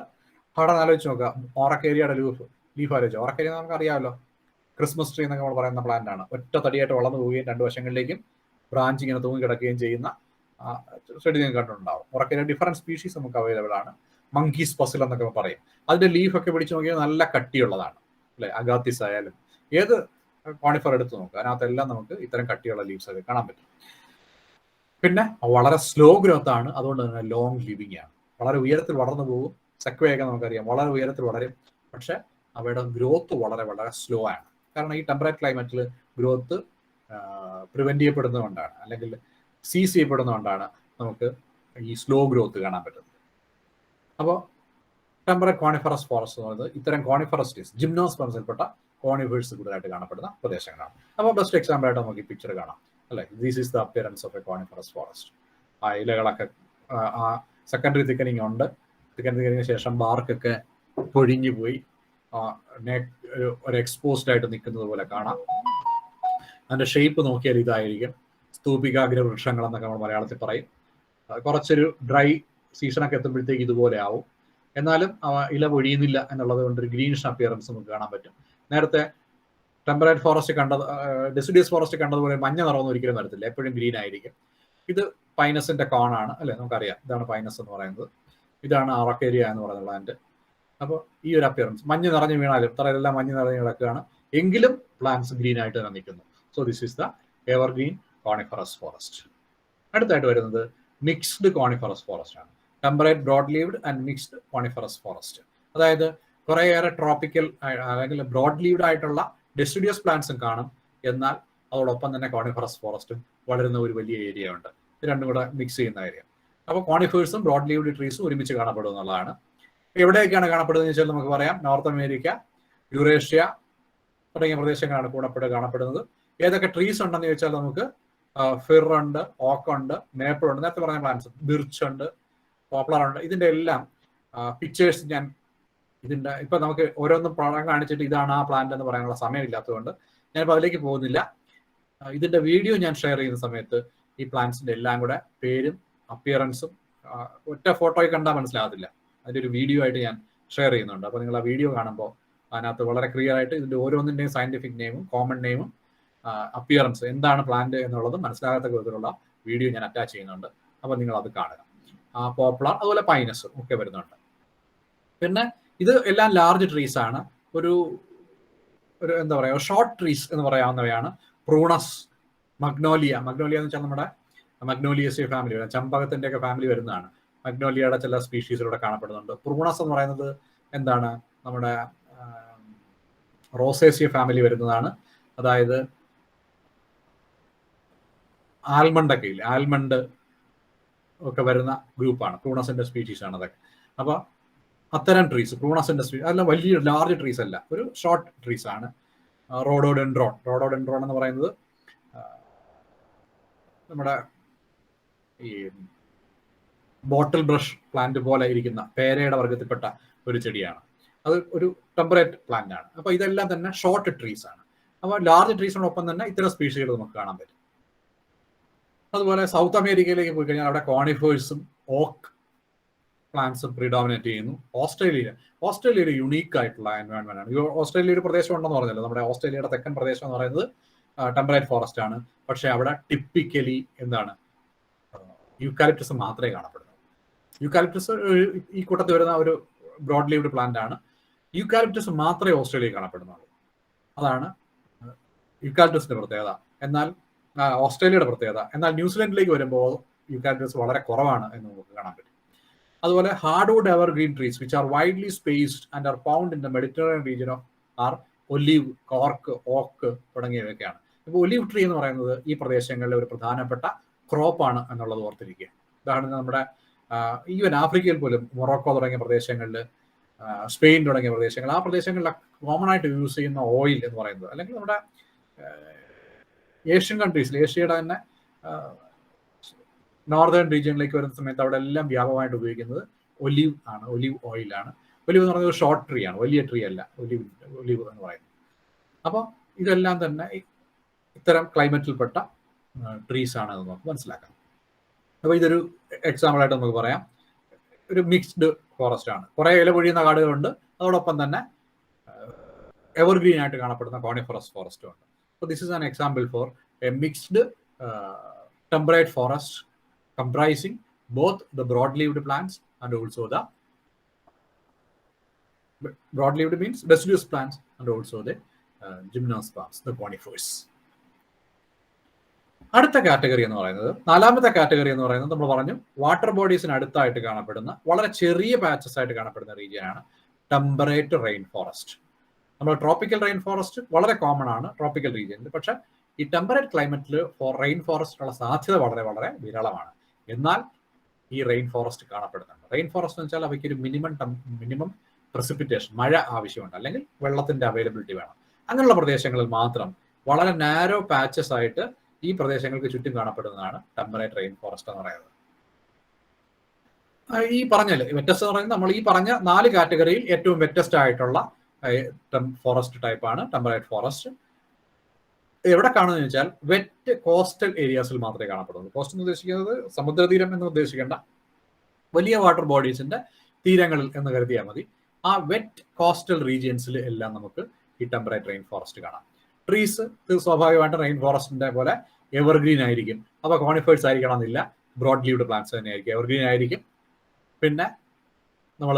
ആലോചിച്ച് നോക്കുക. ഓറക്കേരിയയുടെ ലീഫ് ആലോചിച്ചു. ഓറക്കേരിയ നമുക്ക് അറിയാമല്ലോ, ക്രിസ്മസ് ട്രീ എന്നൊക്കെ നമ്മൾ പറയുന്ന പ്ലാന്റ് ആണ്. ഒറ്റ തടിയായിട്ട് വളർന്നു പോവുകയും രണ്ട് വശങ്ങളിലേക്കും ബ്രാഞ്ച് ഇങ്ങനെ തൂങ്ങി കിടക്കുകയും ചെയ്യുന്ന ചെടി നിങ്ങൾക്ക് കണ്ടിട്ടുണ്ടാവും. ഓറക്കേരിയ ഡിഫറൻറ്റ് സ്പീഷീസ് നമുക്ക് അവൈലബിൾ ആണ്. മങ്കീസ് പസിൽ എന്നൊക്കെ പറയും. അതിന്റെ ലീഫൊക്കെ പിടിച്ചു നോക്കിയാൽ നല്ല കട്ടിയുള്ളതാണ്, അല്ലെ? അഗാത്തിസ് ആയാലും ഏത് കോണിഫർ എടുത്ത് നോക്കുക, അതിനകത്തെല്ലാം നമുക്ക് ഇത്തരം കട്ടിയുള്ള ലീവ്സ് ഒക്കെ കാണാൻ പറ്റും. പിന്നെ വളരെ സ്ലോ ഗ്രോത്ത് ആണ്, അതുകൊണ്ട് തന്നെ ലോങ് ലിവിങ് ആണ്. വളരെ ഉയരത്തിൽ വളർന്നു പോകും. സെക്വയൊക്കെ നമുക്കറിയാം, വളരെ ഉയരത്തിൽ വളരും. പക്ഷെ അവയുടെ ഗ്രോത്ത് വളരെ വളരെ സ്ലോ ആണ്. കാരണം ഈ ടെമ്പറേറ്റ് ക്ലൈമറ്റിൽ ഗ്രോത്ത് പ്രിവെന്റ് ചെയ്യപ്പെടുന്നതുകൊണ്ടാണ്, അല്ലെങ്കിൽ സീസ് ചെയ്യപ്പെടുന്നതുകൊണ്ടാണ് നമുക്ക് ഈ സ്ലോ ഗ്രോത്ത് കാണാൻ പറ്റുന്നത്. അപ്പോൾ ടെമ്പറേറ്റ് കോണിഫറസ് ഫോറസ്റ്റ് എന്ന് പറയുന്നത് ഇത്തരം കോണിഫറസ് ട്രീസ്, ജിംനോസ്പെർമ്സിൽപ്പെട്ട കോണിഫേഴ്സ് കൂടുതലായിട്ട് കാണപ്പെടുന്ന പ്രദേശങ്ങളാണ്. അപ്പോൾ ബെസ്റ്റ് എക്സാമ്പിൾ ആയിട്ട് നമുക്ക് ഈ പിക്ചർ കാണാം, അല്ലെ? This is the appearance of A coniferous forest. ആ ഇലകളൊക്കെ ആ സെക്കൻഡറി തിക്കനിങ് ഉണ്ട്. തിക്കനിങ്ങിന് ശേഷം ബാർക്കൊക്കെ പൊഴിഞ്ഞു പോയി ഒരു എക്സ്പോസ്ഡ് ആയിട്ട് നിൽക്കുന്നത് പോലെ കാണാം. അതിന്റെ ഷേപ്പ് നോക്കിയാൽ ഇതായിരിക്കും. സ്തൂപികാഗ്ര വൃക്ഷങ്ങൾ എന്നൊക്കെ നമ്മൾ മലയാളത്തിൽ പറയും. കുറച്ചൊരു ഡ്രൈ സീസണൊക്കെ എത്തുമ്പോഴത്തേക്ക് ഇതുപോലെ ആവും. എന്നാലും അവ ഇല പൊഴിയുന്നില്ല എന്നുള്ളത് കൊണ്ട് ഒരു ഗ്രീനിഷ് അപ്പിയറൻസ് നമുക്ക് കാണാൻ പറ്റും. നേരത്തെ ടെമ്പറേറ്റ് ഫോറസ്റ്റ് ഡെസിഡിയസ് ഫോറസ്റ്റ് കണ്ടതുപോലെ മഞ്ഞ നിറമൊന്നും ഒരിക്കലും വരത്തില്ല, എപ്പോഴും ഗ്രീൻ ആയിരിക്കും. ഇത് പൈനസിന്റെ കോണാണ്, അല്ലെ? നമുക്കറിയാം, ഇതാണ് പൈനസ് എന്ന് പറയുന്നത്. ഇതാണ് ഓറക്കേരിയ എന്ന് പറയുന്ന പ്ലാന്റ്. അപ്പോൾ ഈ ഒരു അപ്പിയറൻസ്, മഞ്ഞ് നിറഞ്ഞു വീണാലും തറയിലെല്ലാം മഞ്ഞ് നിറഞ്ഞു കിടക്കുകയാണ്, എങ്കിലും പ്ലാന്റ്സ് ഗ്രീൻ ആയിട്ട് തന്നെ നിൽക്കുന്നു. So this is the evergreen coniferous forest. അടുത്തായിട്ട് വരുന്നത് മിക്സ്ഡ് കോണിഫറസ് ഫോറസ്റ്റ് ആണ്. Temperate broad leaved and mixed coniferous forest. അതായത് കുറേയേറെ ട്രോപ്പിക്കൽ അല്ലെങ്കിൽ ബ്രോഡ് ലീവ്ഡ് ആയിട്ടുള്ള ഡെസിഡിയസ് പ്ലാന്റ്സും കാണും, എന്നാൽ അതോടൊപ്പം തന്നെ കോണിഫറസ് ഫോറസ്റ്റും വളരുന്ന ഒരു വലിയ ഏരിയ ഉണ്ട്. ഇത് രണ്ടും കൂടെ മിക്സ് ചെയ്യുന്ന ഏരിയ. അപ്പോൾ കോണിഫേഴ്സും ബ്രോഡ് ലീവ്ഡ് ട്രീസും ഒരുമിച്ച് കാണപ്പെടും എന്നുള്ളതാണ്. എവിടെയൊക്കെയാണ് കാണപ്പെടുന്നത് വെച്ചാൽ നമുക്ക് പറയാം, നോർത്ത് അമേരിക്ക, യൂറേഷ്യ തുടങ്ങിയ പ്രദേശങ്ങളാണ് കാണപ്പെടുന്നത്. ഏതൊക്കെ ട്രീസ് ഉണ്ടെന്ന് ചോദിച്ചാൽ നമുക്ക് ഫിർ ഉണ്ട്, ഓക്ക് ഉണ്ട്, മേപ്പിൾ ഉണ്ട്, നേരത്തെ പറഞ്ഞ പ്ലാന്റ്സ്, ബിർച്ച് ഉണ്ട്, പോപ്പുലർ ഉണ്ട്. ഇതിന്റെ എല്ലാം പിക്ചേഴ്സ് ഞാൻ ഇപ്പൊ നമുക്ക് ഓരോന്നും പടം കാണിച്ചിട്ട് ഇതാണ് ആ പ്ലാന്റ് എന്ന് പറയാനുള്ള സമയമില്ലാത്തതുകൊണ്ട് ഞാനിപ്പോൾ അതിലേക്ക് പോകുന്നില്ല. ഇതിന്റെ വീഡിയോ ഞാൻ ഷെയർ ചെയ്യുന്ന സമയത്ത് ഈ പ്ലാന്റ്സിന്റെ എല്ലാം കൂടെ പേരും അപ്പിയറൻസും ഒറ്റ ഫോട്ടോയിൽ കണ്ടാൽ മനസ്സിലാകത്തില്ല. അതിന്റെ ഒരു വീഡിയോ ആയിട്ട് ഞാൻ ഷെയർ ചെയ്യുന്നുണ്ട്. അപ്പോൾ നിങ്ങൾ ആ വീഡിയോ കാണുമ്പോൾ അതിനകത്ത് വളരെ ക്ലിയർ ആയിട്ട് ഇതിന്റെ ഓരോന്നിന്റെയും സയന്റിഫിക് നെയിമും കോമൺ നെയിമും അപ്പിയറൻസ് എന്താണ് പ്ലാന്റ് എന്നുള്ളത് മനസ്സിലാകാത്ത വിധത്തിലുള്ള വീഡിയോ ഞാൻ അറ്റാച്ച് ചെയ്യുന്നുണ്ട്. അപ്പോൾ നിങ്ങൾ അത് കാണുക. പോപ്പുലർ അതുപോലെ പൈനസും ഒക്കെ വരുന്നുണ്ട്. പിന്നെ ഇത് എല്ലാം ലാർജ് ട്രീസ് ആണ്. ഒരു എന്താ പറയുക, ഷോർട്ട് ട്രീസ് എന്ന് പറയാവുന്നവയാണ് പ്രൂണസ്, മഗ്നോലിയ എന്ന് വെച്ചാൽ നമ്മുടെ മഗ്നോലിയസ് ഫാമിലി, ചമ്പകത്തിന്റെ ഒക്കെ ഫാമിലി വരുന്നതാണ്. മഗ്നോലിയയുടെ ചില സ്പീഷീസിലൂടെ കാണപ്പെടുന്നുണ്ട്. പ്രൂണസ് എന്ന് പറയുന്നത് എന്താണ്, നമ്മുടെ റോസേസിയ ഫാമിലി വരുന്നതാണ്. അതായത് ആൽമണ്ട് ഇല്ല, ആൽമണ്ട് ഒക്കെ വരുന്ന ഗ്രൂപ്പാണ്, പ്രൂണസിന്റെ സ്പീഷീസ് ആണ് അതൊക്കെ. അപ്പൊ അത്തരം ട്രീസ്, പ്രൂണസിന്റെ സ്പീഷീസ് അതെല്ലാം വലിയ ലാർജ് ട്രീസ് അല്ല, ഒരു ഷോർട്ട് ട്രീസ് ആണ്. റോഡോഡെൻഡ്രോൺ എന്ന് പറയുന്നത് നമ്മുടെ ഈ ബോട്ടിൽ ബ്രഷ് പ്ലാന്റ് പോലെ ഇരിക്കുന്ന പേരയുടെ വർഗത്തിൽപ്പെട്ട ഒരു ചെടിയാണ്. അത് ഒരു ടെമ്പറേറ്റ് പ്ലാന്റ് ആണ്. അപ്പോൾ ഇതെല്ലാം തന്നെ ഷോർട്ട് ട്രീസ് ആണ്. അപ്പോൾ ലാർജ് ട്രീസിനോടൊപ്പം തന്നെ ഇത്തരം സ്പീഷീസുകൾ നമുക്ക് കാണാൻ പറ്റും. അതുപോലെ സൗത്ത് അമേരിക്കയിലേക്ക് പോയി കഴിഞ്ഞാൽ അവിടെ കോണിഫേഴ്സും ഓക്ക് പ്ലാന്റ്സും പ്രിഡോമിനേറ്റ് ചെയ്യുന്നു. ഓസ്ട്രേലിയ ഒരു യുണീക്ക് ആയിട്ടുള്ള എൻവയോൺമെന്റ് ആണ്. ഓസ്ട്രേലിയ ഒരു പ്രദേശം ഉണ്ടെന്ന് പറഞ്ഞല്ലോ, നമ്മുടെ ഓസ്ട്രേലിയയുടെ തെക്കൻ പ്രദേശം എന്ന് പറയുന്നത് ടെമ്പറേറ്റ് ഫോറസ്റ്റ് ആണ്. പക്ഷെ അവിടെ ടിപ്പിക്കലി എന്താണ്, യൂക്കാലിപ്റ്റസ് മാത്രമേ കാണപ്പെടുന്നു. യൂക്കാലിപ്റ്റസ് ഈ കൂട്ടത്തിൽ വരുന്ന ഒരു ബ്രോഡ് ലീവ്ഡ് പ്ലാന്റ് ആണ്. യൂക്കാലിപ്റ്റസ് മാത്രമേ ഓസ്ട്രേലിയയിൽ കാണപ്പെടുന്നുള്ളൂ. അതാണ് യൂക്കാലിപ്റ്റസിന്റെ പ്രത്യേകത. എന്നാൽ ഓസ്ട്രേലിയയുടെ പ്രത്യേകത. എന്നാൽ ന്യൂസിലൻഡിലേക്ക് വരുമ്പോൾ യൂക്കാലിപ്റ്റസ് വളരെ കുറവാണ് എന്ന് നമുക്ക് കാണാൻ പറ്റും. അതുപോലെ hardwood evergreen trees which are widely spaced and are found in the Mediterranean region of are olive, cork, oak തുടങ്ങിയവയൊക്കെയാണ്. ഇപ്പോൾ ഒലീവ് ട്രീ എന്ന് പറയുന്നത് ഈ പ്രദേശങ്ങളിലെ ഒരു പ്രധാനപ്പെട്ട ക്രോപ്പാണ് എന്നുള്ളത് ഓർത്തിരിക്കുക. ഉദാഹരണത്തിന് നമ്മുടെ ഈവൻ ആഫ്രിക്കയിൽ പോലും മൊറോക്കോ തുടങ്ങിയ പ്രദേശങ്ങളിൽ, സ്പെയിൻ തുടങ്ങിയ പ്രദേശങ്ങൾ, ആ പ്രദേശങ്ങളിൽ കോമൺ ആയിട്ട് യൂസ് ചെയ്യുന്ന ഓയിൽ എന്ന് പറയുന്നത്, അല്ലെങ്കിൽ നമ്മുടെ ഏഷ്യൻ കൺട്രീസിൽ, ഏഷ്യയുടെ തന്നെ നോർത്തേൺ റീജിയനിലേക്ക് വരുന്ന സമയത്ത് അവിടെ എല്ലാം വ്യാപകമായിട്ട് ഉപയോഗിക്കുന്നത് ഒലീവ് ആണ്, ഒലീവ് ഓയിലാണ്. ഒലീവ് എന്ന് പറയുന്നത് ഒരു ഷോർട്ട് ട്രീ ആണ്, വലിയ ട്രീ അല്ല ഒലീവ് എന്ന് പറയുന്നത്. അപ്പോൾ ഇതെല്ലാം തന്നെ ഇത്തരം ക്ലൈമറ്റിൽപ്പെട്ട ട്രീസ് ആണ് എന്ന് നമുക്ക് മനസ്സിലാക്കാം. അപ്പോൾ ഇതൊരു എക്സാമ്പിളായിട്ട് നമുക്ക് പറയാം. ഒരു മിക്സ്ഡ് ഫോറസ്റ്റ് ആണ്. കുറേ ഇല പൊഴിയുന്ന കാടുകളുണ്ട്, അതോടൊപ്പം തന്നെ എവർഗ്രീൻ ആയിട്ട് കാണപ്പെടുന്ന കോണിഫറസ് ഫോറസ്റ്റും ഉണ്ട്. So this is an example for a mixed temperate forest comprising both the broad-leaved plants and also the broad-leaved means deciduous plants and also the gymnosperms, the conifers. അടുത്ത കാറ്റഗറി എന്ന് പറയുന്നത്, നാലാമത്തെ category എന്ന് പറയുന്നത് നമ്മൾ പറഞ്ഞു water ബോഡീസിന് അടുത്തായിട്ട് കാണപ്പെടുന്ന വളരെ ചെറിയ പാച്ചസ് ആയിട്ട് കാണപ്പെടുന്ന റീജിയനാണ് ടെമ്പറേറ്റ് റെയിൻ ഫോറസ്റ്റ്. നമ്മൾ ട്രോപ്പിക്കൽ റെയിൻ ഫോറസ്റ്റ് വളരെ കോമൺ ആണ് ട്രോപ്പിക്കൽ റീജിയനിൽ. പക്ഷെ ഈ ടെമ്പറേറ്റ് ക്ലൈമറ്റിൽ റെയിൻ ഫോറസ്റ്റിനുള്ള സാധ്യത വളരെ വളരെ വിരളമാണ്. എന്നാൽ ഈ റെയിൻ ഫോറസ്റ്റ് കാണപ്പെടുന്നുണ്ട്. റെയിൻ ഫോറസ്റ്റ് എന്ന് വെച്ചാൽ അവയ്ക്ക് ഒരു മിനിമം പ്രസിപ്പിറ്റേഷൻ, മഴ ആവശ്യമുണ്ട്, അല്ലെങ്കിൽ വെള്ളത്തിന്റെ അവൈലബിലിറ്റി വേണം. അങ്ങനെയുള്ള പ്രദേശങ്ങളിൽ മാത്രം വളരെ നാരോ പാച്ചസ് ആയിട്ട് ഈ പ്രദേശങ്ങൾക്ക് ചുറ്റും കാണപ്പെടുന്നതാണ് ടെമ്പറേറ്റ് റെയിൻ ഫോറസ്റ്റ് എന്ന് പറയുന്നത്. ഈ പറഞ്ഞാല് വെറ്റസ്റ്റ് എന്ന് പറയുന്നത് നമ്മൾ ഈ പറഞ്ഞ 4 കാറ്റഗറിയിൽ ഏറ്റവും വെറ്റസ്റ്റ് ആയിട്ടുള്ള ഫോറസ്റ്റ് ടൈപ്പാണ് ടെമ്പറേറ്റ് ഫോറസ്റ്റ്. എവിടെ കാണുന്നത് വെച്ചാൽ വെറ്റ് കോസ്റ്റൽ ഏരിയാസിൽ മാത്രമേ കാണപ്പെടുള്ളൂ. കോസ്റ്റ് എന്ന് ഉദ്ദേശിക്കുന്നത് സമുദ്രതീരം എന്ന് ഉദ്ദേശിക്കേണ്ട, വലിയ വാട്ടർ ബോഡീസിന്റെ തീരങ്ങളിൽ എന്ന് കരുതിയാൽ മതി. ആ വെറ്റ് കോസ്റ്റൽ റീജിയൻസിൽ എല്ലാം നമുക്ക് ഈ ടെമ്പറേറ്റ് റെയിൻ ഫോറസ്റ്റ് കാണാം. ട്രീസ് സ്വാഭാവികമായിട്ട് റെയിൻ ഫോറസ്റ്റിന്റെ പോലെ എവർഗ്രീൻ ആയിരിക്കും. അപ്പോൾ കോണിഫേഴ്സ് ആയിരിക്കണം എന്നില്ല, ബ്രോഡ് ലീവ്ഡ് പ്ലാന്റ്സ് തന്നെ ആയിരിക്കും, എവർഗ്രീൻ ആയിരിക്കും. പിന്നെ നമ്മൾ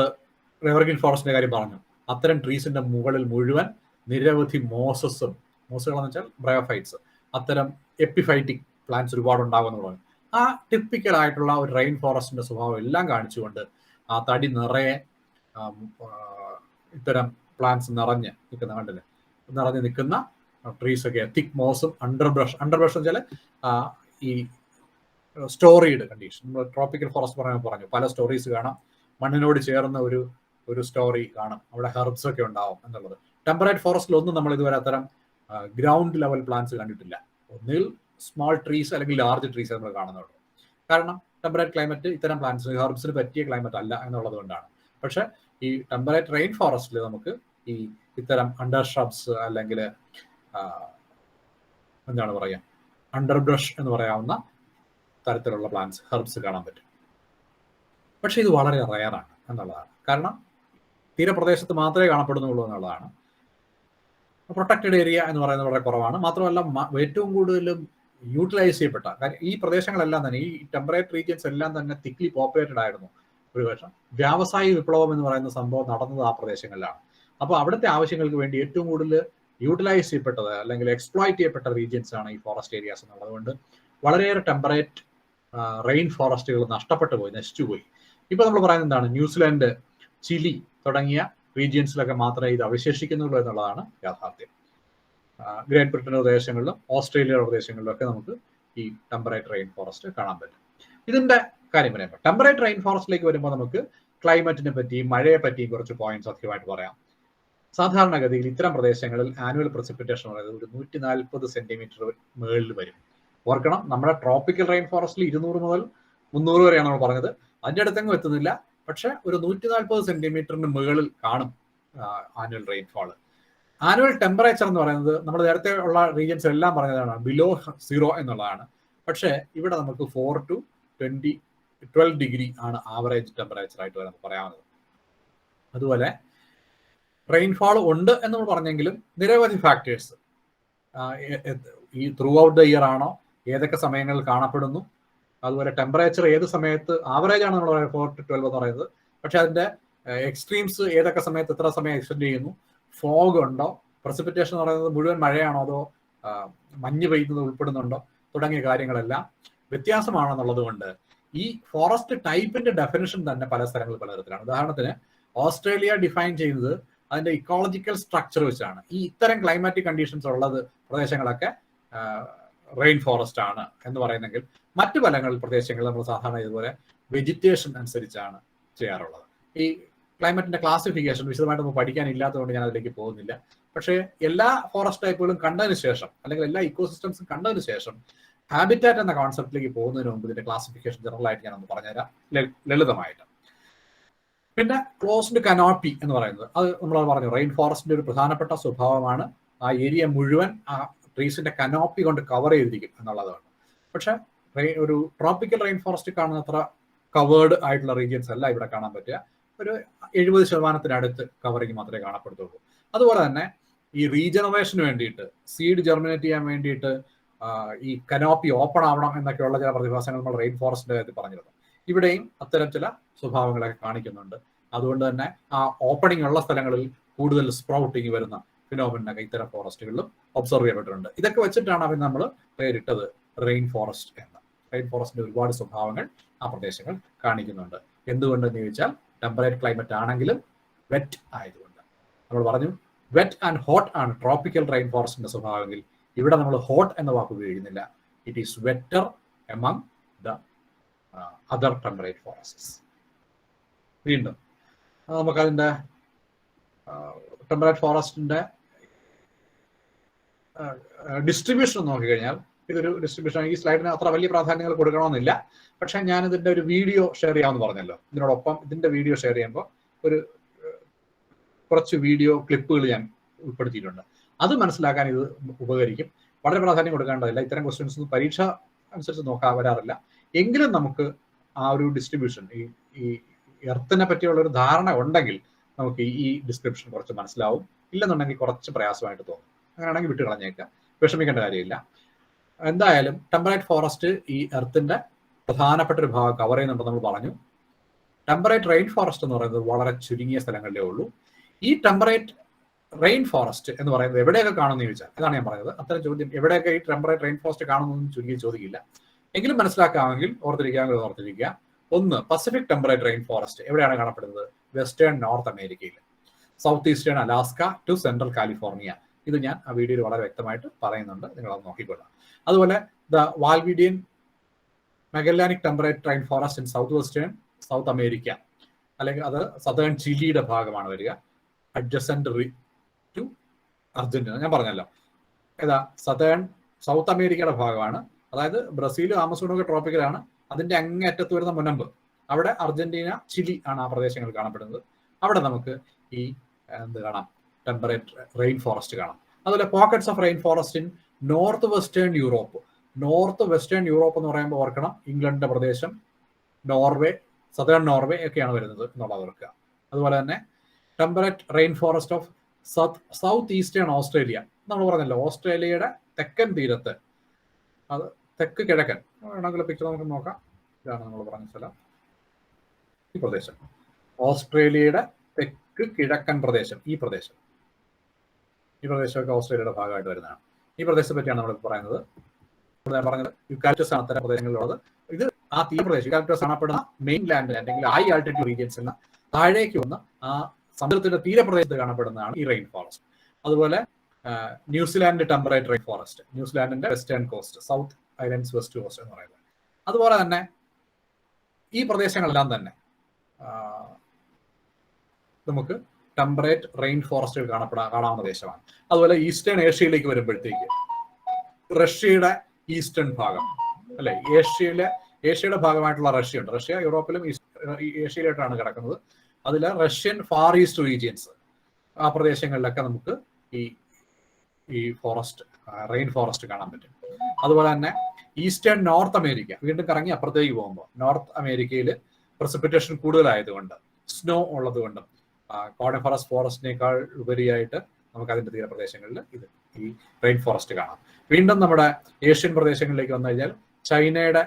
എവർഗ്രീൻ ഫോറസ്റ്റിന്റെ കാര്യം പറഞ്ഞു. അത്തരം ട്രീസിന്റെ മുകളിൽ മുഴുവൻ നിരവധി മോസുകളെന്ന് വെച്ചാൽ ബ്രയോഫൈറ്റ്സ്, അത്തരം എപ്പിഫൈറ്റിക് പ്ലാന്റ്സ് ഒരുപാട് ഉണ്ടാകുമെന്ന് പറഞ്ഞു. ആ ടിപ്പിക്കൽ ആയിട്ടുള്ള ഒരു റെയിൻ ഫോറസ്റ്റിന്റെ സ്വഭാവം എല്ലാം കാണിച്ചുകൊണ്ട് ആ തടി നിറയെ ഇത്തരം പ്ലാന്റ്സ് നിറഞ്ഞ് നിൽക്കുന്ന ട്രീസ് ഒക്കെ, തിക് മോസും അണ്ടർബ്രഷ് എന്ന് വെച്ചാൽ ഈ സ്റ്റോറീഡ് കണ്ടീഷൻ. നമ്മൾ ട്രോപ്പിക്കൽ ഫോറസ്റ്റ് പറഞ്ഞു പല സ്റ്റോറീസ് കാണാം, മണ്ണിനോട് ചേർന്ന ഒരു സ്റ്റോറി കാണാം, അവിടെ ഹെർബ്സ് ഒക്കെ ഉണ്ടാവും എന്നുള്ളത്. ടെമ്പറേറ്റ് ഫോറസ്റ്റിൽ ഒന്നും നമ്മൾ ഇതുവരെ അത്തരം ഗ്രൗണ്ട് ലെവൽ പ്ലാന്റ്സ് കണ്ടിട്ടില്ല. ഒന്നിൽ സ്മോൾ ട്രീസ് അല്ലെങ്കിൽ ലാർജ് ട്രീസ് നമ്മൾ കാണുന്നുള്ളൂ. കാരണം ടെമ്പറേറ്റ് ക്ലൈമറ്റ് ഇത്തരം പ്ലാന്റ്സ് ഹെർബ്സിന് പറ്റിയ ക്ലൈമറ്റ് അല്ല എന്നുള്ളത് കൊണ്ടാണ്. പക്ഷെ ഈ ടെമ്പറേറ്റ് റെയിൻ ഫോറസ്റ്റിൽ നമുക്ക് ഈ ഇത്തരം അണ്ടർ ഷ്രബ്സ് അല്ലെങ്കിൽ എന്താണ് പറയുക, അണ്ടർബ്രഷ് എന്ന് പറയാവുന്ന തരത്തിലുള്ള പ്ലാന്റ്സ്, ഹെർബ്സ് കാണാൻ പറ്റും. പക്ഷെ ഇത് വളരെ റെയറാണ് എന്നുള്ളതാണ്. കാരണം തീരപ്രദേശത്ത് മാത്രമേ കാണപ്പെടുന്നുള്ളൂ എന്നുള്ളതാണ്. പ്രൊട്ടക്റ്റഡ് ഏരിയ എന്ന് പറയുന്നത് വളരെ കുറവാണ്. മാത്രമല്ല ഏറ്റവും കൂടുതലും യൂട്ടിലൈസ് ചെയ്യപ്പെട്ട കാര്യം ഈ പ്രദേശങ്ങളെല്ലാം തന്നെ, ഈ ടെമ്പറേറ്റ് റീജിയൻസ് എല്ലാം തന്നെ തിക്ലി പോപ്പുലേറ്റഡ് ആയിരുന്നു. ഒരുപക്ഷെ വ്യാവസായിക വിപ്ലവം എന്ന് പറയുന്ന സംഭവം നടന്നത് ആ പ്രദേശങ്ങളിലാണ്. അപ്പോൾ അവിടുത്തെ ആവശ്യങ്ങൾക്ക് വേണ്ടി ഏറ്റവും കൂടുതൽ യൂട്ടിലൈസ് ചെയ്യപ്പെട്ടത് അല്ലെങ്കിൽ എക്സ്പ്ലോയിറ്റ് ചെയ്യപ്പെട്ട റീജിയൻസ് ആണ് ഈ ഫോറസ്റ്റ് ഏരിയാസ് എന്നുള്ളത് കൊണ്ട് വളരെയേറെ ടെമ്പറേറ്റ് റെയിൻ ഫോറസ്റ്റുകൾ നശിച്ചുപോയി. ഇപ്പൊ നമ്മൾ പറയുന്നത് എന്താണ്, ന്യൂസിലാൻഡ്, ചിലി തുടങ്ങിയ റീജിയൻസിലൊക്കെ മാത്രമേ ഇത് അവശേഷിക്കുന്നുള്ളൂ എന്നുള്ളതാണ് യാഥാർത്ഥ്യം. ഗ്രേറ്റ് ബ്രിട്ടന്റെ പ്രദേശങ്ങളിലും ഓസ്ട്രേലിയയുടെ പ്രദേശങ്ങളിലും ഒക്കെ നമുക്ക് ഈ ടെമ്പറേറ്റ് റെയിൻ ഫോറസ്റ്റ് കാണാൻ പറ്റും. ഇതിന്റെ കാര്യം പറയുമ്പോൾ ടെമ്പറേറ്റ് റെയിൻ ഫോറസ്റ്റിലേക്ക് വരുമ്പോൾ നമുക്ക് ക്ലൈമറ്റിനെ പറ്റിയും മഴയെ പറ്റിയും കുറച്ച് പോയിന്റ്സ് അധികമായിട്ട് പറയാം. സാധാരണഗതിയിൽ ഇത്തരം പ്രദേശങ്ങളിൽ ആനുവൽ പ്രസിപ്പിറ്റേഷൻ പറയുന്നത് ഒരു 140 സെന്റിമീറ്റർ മുകളിൽ വരും. ഓർക്കണം, നമ്മുടെ ട്രോപ്പിക്കൽ റെയിൻ ഫോറസ്റ്റിൽ 200 മുതൽ 300 വരെയാണ് നമ്മൾ പറഞ്ഞത്. അതിന്റെ അടുത്തെങ്ങും എത്തുന്നില്ല, പക്ഷെ ഒരു 140 സെന്റിമീറ്ററിന് മുകളിൽ കാണും ആനുവൽ റെയിൻഫോൾ. ആനുവൽ ടെമ്പറേച്ചർ എന്ന് പറയുന്നത് നമ്മൾ നേരത്തെ ഉള്ള റീജിയൻസ് എല്ലാം പറഞ്ഞതാണ് ബിലോ 0 എന്നുള്ളതാണ്. പക്ഷേ ഇവിടെ നമുക്ക് 4 to 12 ഡിഗ്രി ആണ് ആവറേജ് ടെമ്പറേച്ചർ ആയിട്ട് നമുക്ക് പറയാവുന്നത്. അതുപോലെ റെയിൻഫോൾ ഉണ്ട് എന്ന് നമ്മൾ പറഞ്ഞെങ്കിലും നിരവധി ഫാക്ടേഴ്സ്, ഈ ത്രൂ ഔട്ട് ദ ഇയർ ആണോ, ഏതൊക്കെ സമയങ്ങളിൽ കാണപ്പെടുന്നു, അതുപോലെ ടെമ്പറേച്ചർ ഏത് സമയത്ത് ആവറേജ് ആണ് നമ്മൾ 4 to 12 എന്ന് പറയുന്നത്, പക്ഷെ അതിന്റെ എക്സ്ട്രീംസ് ഏതൊക്കെ സമയത്ത് എത്ര സമയം എക്സ്റ്റെൻഡ് ചെയ്യുന്നു, ഫോഗ് ഉണ്ടോ, പ്രസിപ്പിറ്റേഷൻ എന്ന് പറയുന്നത് മുഴുവൻ മഴയാണോ അതോ മഞ്ഞ് പെയ്യുന്നത് ഉൾപ്പെടുന്നുണ്ടോ തുടങ്ങിയ കാര്യങ്ങളെല്ലാം വ്യത്യാസമാണെന്നുള്ളത് കൊണ്ട് ഈ ഫോറസ്റ്റ് ടൈപ്പിന്റെ ഡെഫിനിഷൻ തന്നെ പല സ്ഥലങ്ങളിൽ പലതരത്തിലാണ്. ഉദാഹരണത്തിന് ഓസ്ട്രേലിയ ഡിഫൈൻ ചെയ്യുന്നത് അതിന്റെ ഇക്കോളജിക്കൽ സ്ട്രക്ചർ വെച്ചാണ്. ഈ ഇത്തരം ക്ലൈമാറ്റിക് കണ്ടീഷൻസ് ഉള്ളത് പ്രദേശങ്ങളൊക്കെ റെയിൻ ഫോറസ്റ്റ് ആണ് എന്ന് പറയുന്നെങ്കിൽ മറ്റു പല പ്രദേശങ്ങളിൽ നമ്മൾ സാധാരണ ഇതുപോലെ വെജിറ്റേഷൻ അനുസരിച്ചാണ് ചെയ്യാറുള്ളത്. ഈ ക്ലൈമറ്റിന്റെ ക്ലാസിഫിക്കേഷൻ വിശദമായിട്ട് നമുക്ക് പഠിക്കാനില്ലാത്തതുകൊണ്ട് ഞാൻ അതിലേക്ക് പോകുന്നില്ല. പക്ഷേ എല്ലാ ഫോറസ്റ്റ് ടൈപ്പുകളും കണ്ടതിന് ശേഷം അല്ലെങ്കിൽ എല്ലാ ഇക്കോസിസ്റ്റംസും കണ്ടതിന് ശേഷം ഹാബിറ്റാറ്റ് എന്ന കോൺസെപ്റ്റിലേക്ക് പോകുന്നതിന് മുമ്പ് ഇതിന്റെ ക്ലാസിഫിക്കേഷൻ ജനറൽ ആയിട്ട് ഞാനൊന്ന് പറഞ്ഞുതരാം ലളിതമായിട്ട്. പിന്നെ ക്ലോസ്ഡ് കനോപ്പി എന്ന് പറയുന്നത് അത് നമ്മൾ പറഞ്ഞു റെയിൻ ഫോറസ്റ്റിന്റെ ഒരു പ്രധാനപ്പെട്ട സ്വഭാവമാണ് ആ ഏരിയ മുഴുവൻ ആ ട്രീസിന്റെ കനോപ്പി കൊണ്ട് കവർ ചെയ്തിരിക്കും എന്നുള്ളതാണ്. പക്ഷെ ഒരു ട്രോപ്പിക്കൽ റെയിൻ ഫോറസ്റ്റ് കാണുന്നത്ര കവേർഡ് ആയിട്ടുള്ള റീജിയൻസ് അല്ല ഇവിടെ കാണാൻ പറ്റുക. ഒരു 70% കവറിങ് മാത്രമേ കാണപ്പെടുത്തുള്ളൂ. അതുപോലെ തന്നെ ഈ റീജനറേഷന് വേണ്ടിയിട്ട് സീഡ് ജെർമിനേറ്റ് ചെയ്യാൻ വേണ്ടിയിട്ട് ഈ കനോപ്പി ഓപ്പൺ ആവണം എന്നൊക്കെയുള്ള ചില പ്രതിഭാസങ്ങൾ നമ്മൾ റെയിൻ ഫോറസ്റ്റിന്റെ കാര്യത്തിൽ പറഞ്ഞിരുന്നു. ഇവിടെയും അത്തരം ചില സ്വഭാവങ്ങളൊക്കെ കാണിക്കുന്നുണ്ട്. അതുകൊണ്ട് തന്നെ ആ ഓപ്പണിംഗ് ഉള്ള സ്ഥലങ്ങളിൽ കൂടുതൽ സ്പ്രൗട്ടിങ് വരുന്ന ഫിനോമിനൊക്കെ ഇത്തരം ഫോറസ്റ്റുകളിലും ഒബ്സർവ് ചെയ്യപ്പെട്ടിട്ടുണ്ട്. ഇതൊക്കെ വെച്ചിട്ടാണ് അവർ നമ്മൾ പേരിട്ടത് റെയിൻ ഫോറസ്റ്റ് എന്ന്. റെയിൻ ഫോറസ്റ്റിന്റെ ഒരുപാട് സ്വഭാവങ്ങൾ ആ പ്രദേശങ്ങൾ കാണിക്കുന്നുണ്ട്. എന്തുകൊണ്ടെന്ന് ചോദിച്ചാൽ ടെമ്പറേറ്റ് ക്ലൈമറ്റ് ആണെങ്കിലും വെറ്റ് ആയതുകൊണ്ട്. നമ്മൾ പറഞ്ഞു വെറ്റ് ആൻഡ് ഹോട്ട് ആണ് ട്രോപ്പിക്കൽ റെയിൻ ഫോറസ്റ്റിന്റെ സ്വഭാവമെങ്കിൽ ഇവിടെ നമ്മൾ ഹോട്ട് എന്ന വാക്ക് ഉപയോഗിക്കുന്നില്ല. It is wetter among the other temperate forests. വീണ്ടും നമുക്കതിന്റെ ടെമ്പറേറ്റ് ഫോറസ്റ്റിന്റെ ഡിസ്ട്രിബ്യൂഷൻ നോക്കിക്കഴിഞ്ഞാൽ ഇതൊരു ഡിസ്ട്രിബ്യൂഷൻ ഈ സ്ലൈഡിന് അത്ര വലിയ പ്രാധാന്യങ്ങൾ കൊടുക്കണമെന്നില്ല. പക്ഷെ ഞാൻ ഇതിന്റെ ഒരു വീഡിയോ ഷെയർ ചെയ്യാമെന്ന് പറഞ്ഞല്ലോ. ഇതിനോടൊപ്പം ഇതിന്റെ വീഡിയോ ഷെയർ ചെയ്യുമ്പോൾ ഒരു കുറച്ച് വീഡിയോ ക്ലിപ്പുകൾ ഞാൻ ഉൾപ്പെടുത്തിയിട്ടുണ്ട്. അത് മനസ്സിലാക്കാൻ ഇത് ഉപകരിക്കും. വളരെ പ്രാധാന്യം കൊടുക്കേണ്ടതില്ല. ഇത്തരം ക്വസ്റ്റ്യൻസ് പരീക്ഷ അനുസരിച്ച് വരാറില്ല. എങ്കിലും നമുക്ക് ആ ഒരു ഡിസ്ട്രിബ്യൂഷൻ ഈ എർത്തിനെ പറ്റിയുള്ള ഒരു ധാരണ ഉണ്ടെങ്കിൽ നമുക്ക് ഈ ഡിസ്ക്രിപ്ഷൻ കുറച്ച് മനസ്സിലാവും. ഇല്ലെന്നുണ്ടെങ്കിൽ കുറച്ച് പ്രയാസമായിട്ട് തോന്നും. അങ്ങനെയാണെങ്കിൽ വിട്ട് കളഞ്ഞേക്കാം, വിഷമിക്കേണ്ട കാര്യമില്ല. എന്തായാലും ടെമ്പറേറ്റ് ഫോറസ്റ്റ് ഈ എർത്തിന്റെ പ്രധാനപ്പെട്ട ഒരു ഭാഗം കവർ ചെയ്യുന്നുണ്ടെന്ന് നമ്മൾ പറഞ്ഞു. ടെമ്പറേറ്റ് റെയിൻ ഫോറസ്റ്റ് എന്ന് പറയുന്നത് വളരെ ചുരുങ്ങിയ സ്ഥലങ്ങളിലേ ഉള്ളൂ. ഈ ടെമ്പറേറ്റ് റെയിൻ ഫോറസ്റ്റ് എന്ന് പറയുന്നത് എവിടെയൊക്കെ കാണുമെന്ന് ചോദിച്ചാൽ അതാണ് ഞാൻ പറയുന്നത്. അത്തരം ചോദ്യം എവിടെയൊക്കെ ഈ ടെമ്പറേറ്റ് റെയിൻ ഫോറസ്റ്റ് കാണുന്നതെന്ന് ചുരുങ്ങി ചോദിക്കില്ല. എങ്കിലും മനസ്സിലാക്കാമെങ്കിൽ ഓർത്തിരിക്കുക. ഒന്ന്, പസഫിക് ടെമ്പറേറ്റ് റെയിൻ ഫോറസ്റ്റ് എവിടെയാണ് കാണപ്പെടുന്നത്? വെസ്റ്റേൺ നോർത്ത് അമേരിക്കയിൽ, south eastern Alaska to central California. ഇത് ഞാൻ ആ വീഡിയോയിൽ വളരെ വ്യക്തമായിട്ട് പറയുന്നുണ്ട്, നിങ്ങളത് നോക്കിക്കൊള്ളാം. അതുപോലെ the Valdivian Magellanic temperate rain forest in south western South America, അല്ലെങ്കിൽ അത് സദേൺ ചിലിയുടെ ഭാഗമാണ് വരിക, അഡ്ജസന്റ് ടു അർജന്റീന. ഞാൻ പറഞ്ഞല്ലോ ഏതാ സദേൺ സൗത്ത് അമേരിക്കയുടെ ഭാഗമാണ്. അതായത് ബ്രസീലും ആമസോണും ഒക്കെ ട്രോപ്പിക്കലാണ്. അതിന്റെ അങ്ങേയറ്റത്ത് വരുന്ന മുനമ്പ് അവിടെ അർജന്റീന ചിലി ആണ് ആ പ്രദേശങ്ങൾ കാണപ്പെടുന്നത്. അവിടെ നമുക്ക് ഈ എന്ത് കാണാം? ടെമ്പറേറ്റ് റെയിൻ ഫോറസ്റ്റ് കാണാം. അതുപോലെ pockets of rain forest in north western Europe. North western Europe എന്ന് പറയുമ്പോൾ ഓർക്കണം ഇംഗ്ലണ്ടിന്റെ പ്രദേശം, നോർവേ, സദേൺ നോർവേ ഒക്കെയാണ് വരുന്നത് എന്നുള്ളത് ഓർക്കുക. അതുപോലെ തന്നെ temperate rain forest of south eastern Australia. നമ്മൾ പറഞ്ഞല്ലോ ഓസ്ട്രേലിയയുടെ തെക്കൻ തീരത്ത്, അത് തെക്ക് കിഴക്കൻ വേണമെങ്കിൽ പിക്ചർ നമുക്ക് നോക്കാം. ഇതാണ് നമ്മൾ പറഞ്ഞ സ്ഥലം. ഈ പ്രദേശം ഓസ്ട്രേലിയയുടെ തെക്ക് കിഴക്കൻ പ്രദേശം. ഈ പ്രദേശമൊക്കെ ഓസ്ട്രേലിയയുടെ ഭാഗമായിട്ട് വരുന്നതാണ്. ഈ പ്രദേശത്തെ പറ്റിയാണ് നമ്മൾ പറയുന്നത്. പറഞ്ഞത് യുക്കാലിപ്റ്റസ് ആണ് അത്തരം പ്രദേശങ്ങളിലുള്ളത്. ഇത് ആ തീരപ്രദേശം യുക്കാലിപ്റ്റസ് കാണപ്പെടുന്ന മെയിൻ ലാൻഡ് അല്ലെങ്കിൽ ഹൈ ആൾട്ടിറ്റ്യൂഡ് റീജിയൻസ് എന്ന താഴേക്ക് വന്ന് ആ സമുദ്രത്തിന്റെ തീരപ്രദേശത്ത് കാണപ്പെടുന്നതാണ് ഈ റെയിൻ ഫോറസ്റ്റ്. അതുപോലെ ന്യൂസിലാൻഡ് ടെമ്പറേറ്റ് റെയിൻ ഫോറസ്റ്റ്, ന്യൂസിലാൻഡിന്റെ western coast, south islands west coast എന്ന് പറയുന്നത്. അതുപോലെ തന്നെ ഈ പ്രദേശങ്ങളെല്ലാം തന്നെ നമുക്ക് ടെമ്പറേറ്റ് റെയിൻ ഫോറസ്റ്റുകൾ കാണാവുന്ന ദേശമാണ്. അതുപോലെ ഈസ്റ്റേൺ ഏഷ്യയിലേക്ക് വരുമ്പോഴത്തേക്ക് റഷ്യയുടെ ഈസ്റ്റേൺ ഭാഗം അല്ലെ, ഏഷ്യയുടെ ഭാഗമായിട്ടുള്ള റഷ്യ ഉണ്ട്. റഷ്യ യൂറോപ്പിലും ഏഷ്യയിലായിട്ടാണ് കിടക്കുന്നത്. അതിൽ റഷ്യൻ ഫാർ ഈസ്റ്റ് റീജിയൻസ്, ആ പ്രദേശങ്ങളിലൊക്കെ നമുക്ക് ഈ ഫോറസ്റ്റ്, റെയിൻ ഫോറസ്റ്റ് കാണാൻ പറ്റും. അതുപോലെ തന്നെ ഈസ്റ്റേൺ നോർത്ത് അമേരിക്ക, വീണ്ടും കറങ്ങി അപ്പുറത്തേക്ക് പോകുമ്പോൾ നോർത്ത് അമേരിക്കയിൽ പ്രസിപ്പിറ്റേഷൻ കൂടുതലായതുകൊണ്ട്, സ്നോ ഉള്ളത് കൊണ്ടും കോണിഫറസ് ഫോറസ്റ്റിനേക്കാൾ ഉപരിയായിട്ട് നമുക്ക് അതിന്റെ തീരപ്രദേശങ്ങളിൽ ഈ റെയിൻ ഫോറസ്റ്റ് കാണാം. വീണ്ടും നമ്മുടെ ഏഷ്യൻ പ്രദേശങ്ങളിലേക്ക് വന്നു കഴിഞ്ഞാൽ ചൈനയുടെ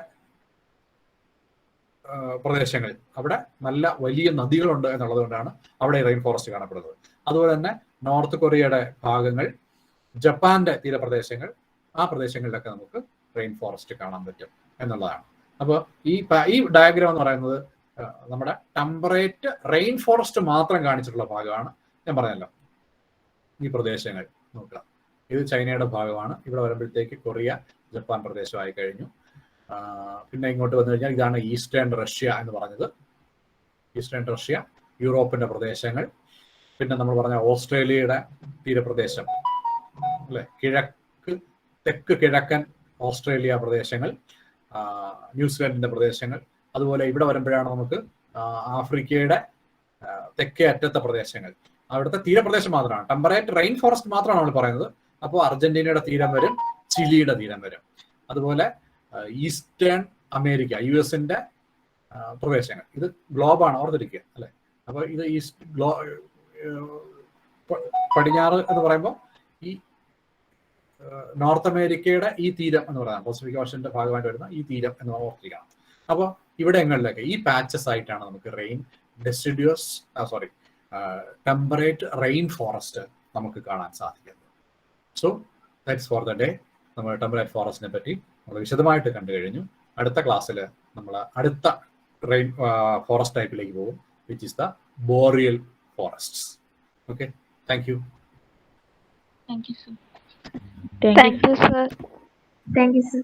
പ്രദേശങ്ങൾ, അവിടെ നല്ല വലിയ നദികളുണ്ട് എന്നുള്ളത് കൊണ്ടാണ് അവിടെ റെയിൻ ഫോറസ്റ്റ് കാണപ്പെടുന്നത്. അതുപോലെ തന്നെ നോർത്ത് കൊറിയയുടെ ഭാഗങ്ങൾ, ജപ്പാന്റെ തീരപ്രദേശങ്ങൾ, ആ പ്രദേശങ്ങളിലൊക്കെ നമുക്ക് റെയിൻ ഫോറസ്റ്റ് കാണാൻ പറ്റും എന്നുള്ളതാണ്. അപ്പോൾ ഈ ഡയഗ്രാം എന്ന് പറയുന്നത് നമ്മുടെ ടെമ്പറേറ്റ് റെയിൻ ഫോറസ്റ്റ് മാത്രം കാണിച്ചിട്ടുള്ള ഭാഗമാണ്. ഞാൻ പറഞ്ഞല്ലോ, ഈ പ്രദേശങ്ങൾ നോക്കുക, ഇത് ചൈനയുടെ ഭാഗമാണ്. ഇവിടെ വരുമ്പോഴത്തേക്ക് കൊറിയ, ജപ്പാൻ പ്രദേശമായി കഴിഞ്ഞു. പിന്നെ ഇങ്ങോട്ട് വന്നു കഴിഞ്ഞാൽ ഇതാണ് ഈസ്റ്റേൺ റഷ്യ എന്ന് പറഞ്ഞത്. ഈസ്റ്റേൺ റഷ്യ, യൂറോപ്പിന്റെ പ്രദേശങ്ങൾ, പിന്നെ നമ്മൾ പറഞ്ഞ ഓസ്ട്രേലിയയുടെ തീരപ്രദേശം അല്ലെ, തെക്ക് കിഴക്കൻ ഓസ്ട്രേലിയ പ്രദേശങ്ങൾ, ന്യൂസിലാൻഡിന്റെ പ്രദേശങ്ങൾ. അതുപോലെ ഇവിടെ വരുമ്പോഴാണ് നമുക്ക് ആഫ്രിക്കയുടെ തെക്കേ അറ്റത്തെ പ്രദേശങ്ങൾ. അവിടുത്തെ തീരപ്രദേശം മാത്രമാണ്, ടെമ്പറേറ്റ് റെയിൻ ഫോറസ്റ്റ് മാത്രമാണ് നമ്മൾ പറയുന്നത്. അപ്പോൾ അർജന്റീനയുടെ തീരം വരും, ചിലിയുടെ തീരം വരും. അതുപോലെ ഈസ്റ്റേൺ അമേരിക്ക, US-ന്റെ പ്രദേശങ്ങൾ. ഇത് ഗ്ലോബാണ്, ഓർത്തിരിക്കുക അല്ലെ. അപ്പോൾ ഇത് പടിഞ്ഞാറ് എന്ന് പറയുമ്പോൾ ഈ നോർത്ത് അമേരിക്കയുടെ ഈ തീരം എന്ന് പറയുന്നത്, പസഫിക് ഓഷന്റെ ഭാഗമായിട്ട് വരുന്ന ഈ തീരം എന്ന് ഓർത്തിരിക്കണം. അപ്പോൾ ഇവിടങ്ങളിലൊക്കെ ഈ പാച്ചസ് ആയിട്ടാണ് നമുക്ക് ടെമ്പറേറ്റ് റെയിൻ ഫോറസ്റ്റ് നമുക്ക് കാണാൻ സാധിക്കുന്നത്. So that's for the day. നമ്മൾ ടെമ്പറേറ്റ് ഫോറസ്റ്റിനെ പറ്റി നമ്മൾ വിശദമായിട്ട് കണ്ടു കഴിഞ്ഞു. അടുത്ത ക്ലാസ്സിൽ നമ്മൾ അടുത്ത റെയിൻ ഫോറസ്റ്റ് ടൈപ്പിലേക്ക് പോകും, which is the boreal forests. Okay, thank you. Thank you, sir. Thank you, sir. Thank you, sir.